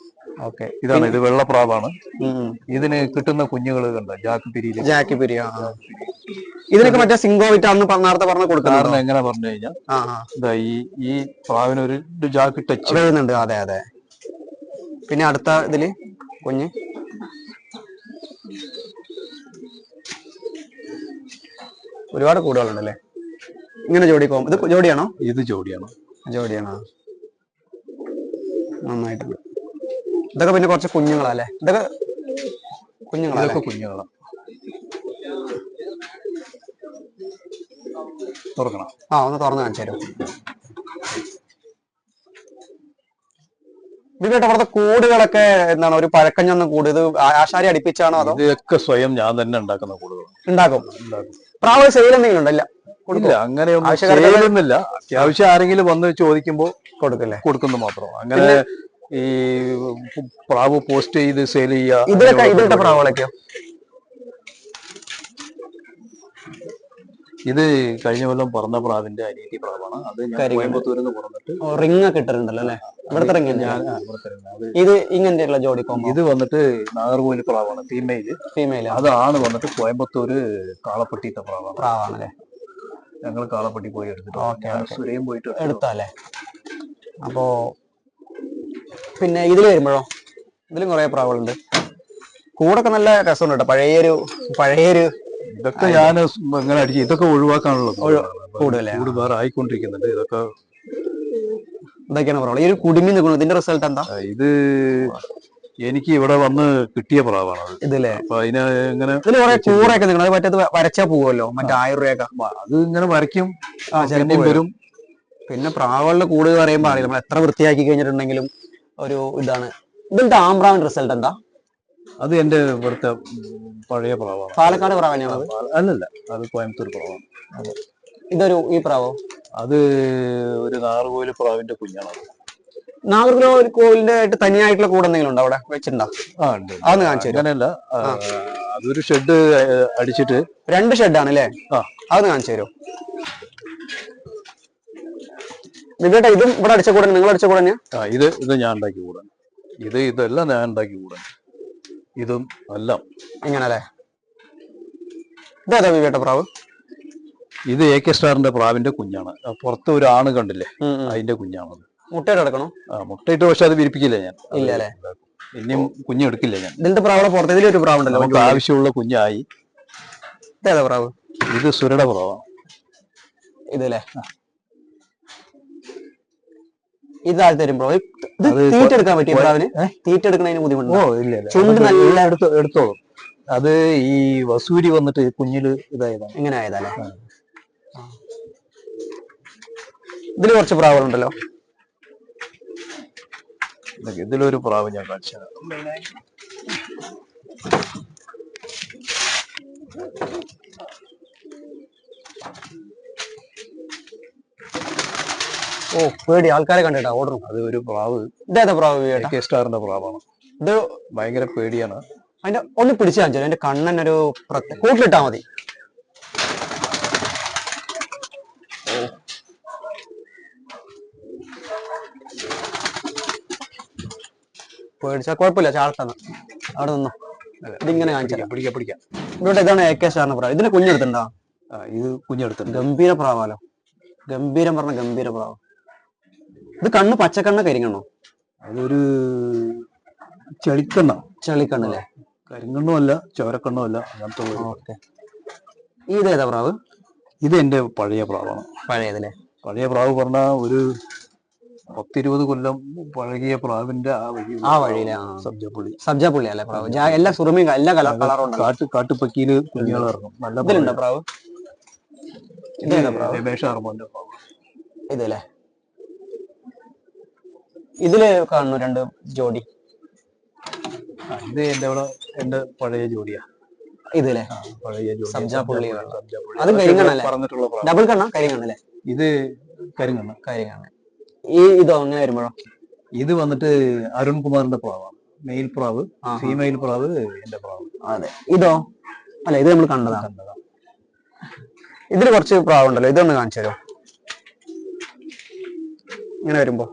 ഓക്കെ. ഇതാണ്, ഇത് വെള്ളപ്രാവാണ്. ഇതിന് കിട്ടുന്ന കുഞ്ഞുങ്ങൾ കണ്ട ജാക്കി പിരി. ഇതിനൊക്കെ മറ്റേ സിംഗോവിറ്റ് അന്ന് നേരത്തെ പറഞ്ഞ കൊടുക്കുക. കാരണം എങ്ങനെ പറഞ്ഞു കഴിഞ്ഞാൽ ഈ പ്രാവിന് ഒരു ജാക്കി ടച്ച് വരുന്നുണ്ട്. അതെ അതെ. പിന്നെ അടുത്ത ഇതില് കുഞ്ഞ് ഒരുപാട് കൂടുകളുണ്ടല്ലേ? ഇങ്ങനെ ജോഡിക്കോ? ഇത് ജോഡിയാണോ? ഇത് ജോഡിയാണോ? ജോഡിയാണോ? നന്നായിട്ടുണ്ട്. ഇതൊക്കെ പിന്നെ കുറച്ച് കുഞ്ഞുങ്ങളല്ലേ? ഇതൊക്കെ കുഞ്ഞുങ്ങളാണ്. കുഞ്ഞുങ്ങളാണ്. തുറക്കണം. ഒന്ന് തുറന്ന് കാണിച്ചു തരും. ഇതിന്റെ അവിടുത്തെ കൂടുകളൊക്കെ എന്താണ്, ഒരു പഴക്കഞ്ഞൊന്ന് കൂട്? ഇത് ആശാരി അടുപ്പിച്ചാണോ അതോ? ഇതൊക്കെ സ്വയം ഞാൻ തന്നെ ഉണ്ടാക്കുന്ന കൂടുകൾ. ഉണ്ടാക്കും. പ്രാവ് സെയിൽ എന്തെങ്കിലും ഉണ്ടല്ല? ഇല്ല, അങ്ങനെയൊന്നും ഇല്ല. അത്യാവശ്യം ആരെങ്കിലും വന്ന് ചോദിക്കുമ്പോ കൊടുക്കില്ലേ? കൊടുക്കുന്നു മാത്രം. അങ്ങനെ ഈ പ്രാവ് പോസ്റ്റ് ചെയ്ത് സെയിൽ ചെയ്യുക. ഇതിലൊക്കെ പ്രാവുകളൊക്കെയോ? ഇത് കഴിഞ്ഞ കൊല്ലം പറഞ്ഞ പ്രാവിന്റെ അനിയത്തി പ്രാവാണ്. അത് കോയമ്പത്തൂരിൽ നിന്ന് പറഞ്ഞിട്ട് റിംഗ് ഒക്കെ ഇട്ടിട്ടുണ്ടല്ലോ അല്ലെ? ഇവിടുത്തെ റിംഗ്. ഇത് ഇങ്ങനത്തെ ജോഡി കോംബോ. ഇത് വന്നിട്ട് നാഗർകോവിൽ പ്രാവാണ്, ഫീമെയിൽ. അതാണ് വന്നിട്ട് കോയമ്പത്തൂര് കാളപ്പെട്ടിത്തെ പ്രാവാണല്ലേ? ഞങ്ങൾ കാളപ്പെട്ടി പോയി എടുത്തിട്ട് സുരയും പോയിട്ട് എടുത്തല്ലേ? അപ്പോ പിന്നെ ഇതില് വരുമ്പോഴോ? ഇതിലും കുറെ പ്രാവുകളുണ്ട്. കൂടൊക്കെ നല്ല രസമുണ്ട് കേട്ടോ. പഴയൊരു ഇതൊക്കെ ഞാൻ ഇങ്ങനെ അടിച്ച് ഇതൊക്കെ ഒഴിവാക്കാനുള്ളത്. കൂടുതൽ വേറെ ആയിക്കൊണ്ടിരിക്കുന്നുണ്ട്. ഇതൊക്കെയാണ് പ്രാവ്. ഈ ഒരു കുടുങ്ങി നിൽക്കുന്നത് ഇതിന്റെ റിസൾട്ട് എന്താ? ഇത് എനിക്ക് ഇവിടെ വന്ന് കിട്ടിയ പ്രാവാണ് ഇതില്ലേ? അപ്പൊ അതിന് ഇങ്ങനെ കൂറയൊക്കെ നിൽക്കുന്നത് മറ്റേത് വരച്ചാ പോവല്ലോ, മറ്റേ 1000 രൂപയൊക്കെ. അത് ഇങ്ങനെ വരയ്ക്കും, വരും. പിന്നെ പ്രാവുകളുടെ കൂട് പറയുമ്പോ അറിയാം, നമ്മൾ എത്ര വൃത്തിയാക്കി കഴിഞ്ഞിട്ടുണ്ടെങ്കിലും ഒരു ഇതാണ്. ഇതിന്റെ ആംബ്രാവിന്റെ റിസൾട്ട് എന്താ? അത് എന്റെ ഇവിടുത്തെ പഴയ പ്രാവാണ്. പാലക്കാട് പ്രാവ് തന്നെയാണത്? അല്ലല്ല, അത് കോയമ്പത്തൂർ പ്രാവാണ്. ഈ പ്രാവോ? അത് ഒരു നാഗർകോവിൽ പ്രാവിന്റെ കുഞ്ഞാണ്. നാഗർകോവിലിന്റെ ആയിട്ട് തനിയായിട്ടുള്ള കൂടെ എന്തെങ്കിലും ഉണ്ടോ അവിടെ വെച്ചിട്ടുണ്ടോ? അതൊന്ന് കാണിച്ചു. അങ്ങനെയല്ല, അതൊരു ഷെഡ് അടിച്ചിട്ട് 2 ഷെഡാണ് അല്ലേ? അതൊന്ന് കാണിച്ചു തരുമോ? നിങ്ങളുടെ ഇതും ഇവിടെ അടിച്ച കൂടെ നിങ്ങൾ അടിച്ച കൂടെ തന്നെയാ? ഇത് ഞാൻ ഉണ്ടാക്കി കൂടാൻ. ഇതെല്ലാം ഞാൻ ഉണ്ടാക്കി കൂടാൻ. ഇതും എല്ലാം ഇങ്ങനല്ലേ? ഇതേതാ വിവേട്ട പ്രാവ്? ഇത് AK സ്റ്റാറിന്റെ പ്രാവിന്റെ കുഞ്ഞാണ്. പുറത്ത് ഒരു ആണ് കണ്ടില്ലേ, അതിന്റെ കുഞ്ഞാണത്. മുട്ടയിട്ട് എടുക്കണം? മുട്ടയിട്ട്, പക്ഷെ അത് വിരിപ്പിക്കില്ല ഞാൻ. ഇല്ല അല്ലേ? ഇനിയും കുഞ്ഞെടുക്കില്ല ഞാൻ. ഇതിന്റെ പ്രാവുടെ പുറത്ത് ഇതിലൊരു പ്രാവുണ്ടല്ലോ, നമുക്ക് ആവശ്യമുള്ള കുഞ്ഞായി. ഇതേതാ പ്രാവ്? ഇത് സുരട പ്രാവാണ്. ഇതല്ലേ? ഇത് താഴെ തരും ബ്രോ. തീറ്റ എടുക്കാൻ പറ്റിയ പ്രാവിന്? തീറ്റ എടുക്കുന്നതിന് ബുദ്ധിമുട്ടോ? ചുണ്ട് നല്ല എടുത്തോളും. അത് ഈ വസൂരി വന്നിട്ട് കുഞ്ഞില് ഇതായതാണ്. ഇങ്ങനെ ആയതല്ലേ? ഇതില് കുറച്ച് പ്രാവുകളുണ്ടല്ലോ. ഇതിലൊരു പ്രാവ് ഞാൻ കാണിച്ചത്. പേടി, ആൾക്കാരെ കണ്ടിട്ടാ ഓർഡർ. അത് ഒരു പ്രാവ്. ഇതേതാ പ്രാവ്? AK സ്റ്റാറിന്റെ പ്രാവാണ്. ഇത് ഭയങ്കര പേടിയാണ്. അതിന്റെ ഒന്ന് പിടിച്ചു കാണിച്ചു. അതിന്റെ കണ്ണനൊരു കൂട്ടിലിട്ടാ മതി. പേടിച്ചാ കുഴപ്പമില്ല, ചാടട്ടെന്ന് അവിടെ നിന്നോ. ഇതിങ്ങനെ കാണിച്ചാൽ പിടിക്കാം. ഇവിടെ ഇതാണ് AK സ്റ്റാറിന്റെ പ്രാവ്. ഇതിന് കുഞ്ഞെടുത്തുണ്ടോ? ഇത് കുഞ്ഞെടുത്തുണ്ട്. ഗംഭീര പ്രാവാലോ, ഗംഭീരം പറഞ്ഞ ഗംഭീര പ്രാവ്. ഇത് കണ്ണ് പച്ചക്കണ്ണ കരിങ്ങണ്ണോ? അതൊരു ചെളിക്കണ്ണല്ലേ? കരിങ്കണ്ണും അല്ല ചോരക്കണ്ണും അല്ല, അങ്ങനത്തെ. ഓക്കെ. ഇതേതാ പ്രാവ്? ഇത് എന്റെ പഴയ പ്രാവാണ്. പഴയതല്ലേ? പഴയ പ്രാവ് പറഞ്ഞ ഒരു 10-20 കൊല്ലം പഴകിയ പ്രാവിന്റെ ആ വഴിയിലെ സബ്ജപ്പുള്ളി. സബ്ജപ്പുള്ളി അല്ലേ പ്രാവ്? എല്ലാ സുറുമിയും എല്ലാ കളറും കാട്ടുപക്കിയില് കുഞ്ഞുങ്ങൾ ഇറങ്ങും. നല്ല ഇതിലുണ്ടോ പ്രാവ്? ഇതേതാ പ്രാവ്? രമേശ് ആർമോന്റെ പ്രാവ്. ഇതല്ലേ? ഇതില് കാണുന്നു 2 ജോഡി. ഇത് എന്റെ പഴയ ജോഡിയാ. ഇതല്ലേ? പഴയ ജോഡി സബ്ജപ്പുള്ളി. അത് കരിങ്ങണ്ണല്ലേ? പറഞ്ഞിട്ടുള്ള ഡബിൾ കണ്ണ കരിങ്ങണ്ണല്ലേ? ഇത് കരിങ്കണ്ണ. ഇതോ അങ്ങനെ വരുമ്പോഴോ? ഇത് വന്നിട്ട് അരുൺകുമാറിന്റെ പ്രാവാണ്. മെയിൽ പ്രാവ്, ഫീമെയിൽ പ്രാവ് എന്റെ പ്രാവ്. അതെ. ഇതോ? അല്ല, ഇത് നമ്മൾ കണ്ടതാണ്. ഇതില് കുറച്ച് പ്രാവ് ഉണ്ടല്ലോ, ഇതൊന്ന് കാണിച്ചു തരുമോ? ഇങ്ങനെ വരുമ്പോ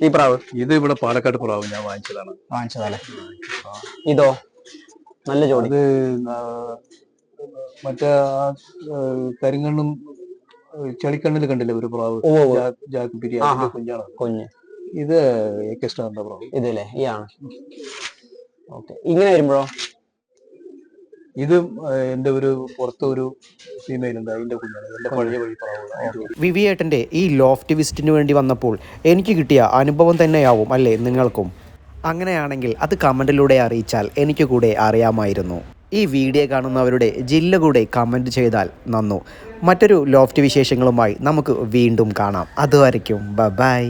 ഈ പ്രാവ്. ഇത് ഇവിടെ പാലക്കാട് പ്രാവ് ഞാൻ വാങ്ങിച്ചതല്ലേ? ഇതോ? നല്ല ജോഡി. ഇത് മറ്റേ കരിങ്കണ്ണും ചെളിക്കണ്ണിൽ കണ്ടില്ലേ ഒരു പ്രാവ്, ജാക്ക് ബിരിയാണി കുഞ്ഞ്. ഇത് AK സ്റ്റാറിന്റെ പ്രാവ്. ഇതല്ലേ? ഈ ആണ്. ഓക്കെ. ഇങ്ങനെ വരുമ്പോഴോ? ഇത് എന്റെ ഒരു പുറത്ത് ഒരു ഫീമെയിൽ ഉണ്ട്, അതിന്റെ കുഞ്ഞാണ്. എന്റെ പഴയ വഴി പ്രാവ്. വിവിയേട്ടൻ്റെ ഈ ലോഫ്റ്റ് വിസിറ്റിന് വേണ്ടി വന്നപ്പോൾ എനിക്ക് കിട്ടിയ അനുഭവം തന്നെയാവും അല്ലേ നിങ്ങൾക്കും? അങ്ങനെയാണെങ്കിൽ അത് കമൻറ്റിലൂടെ അറിയിച്ചാൽ എനിക്ക് കൂടെ അറിയാമായിരുന്നു. ഈ വീഡിയോ കാണുന്നവരുടെ ജില്ല കൂടെ കമൻറ്റ് ചെയ്താൽ നന്നു. മറ്റൊരു ലോഫ്റ്റ് വിശേഷങ്ങളുമായി നമുക്ക് വീണ്ടും കാണാം. അതുവരയ്ക്കും ബൈ.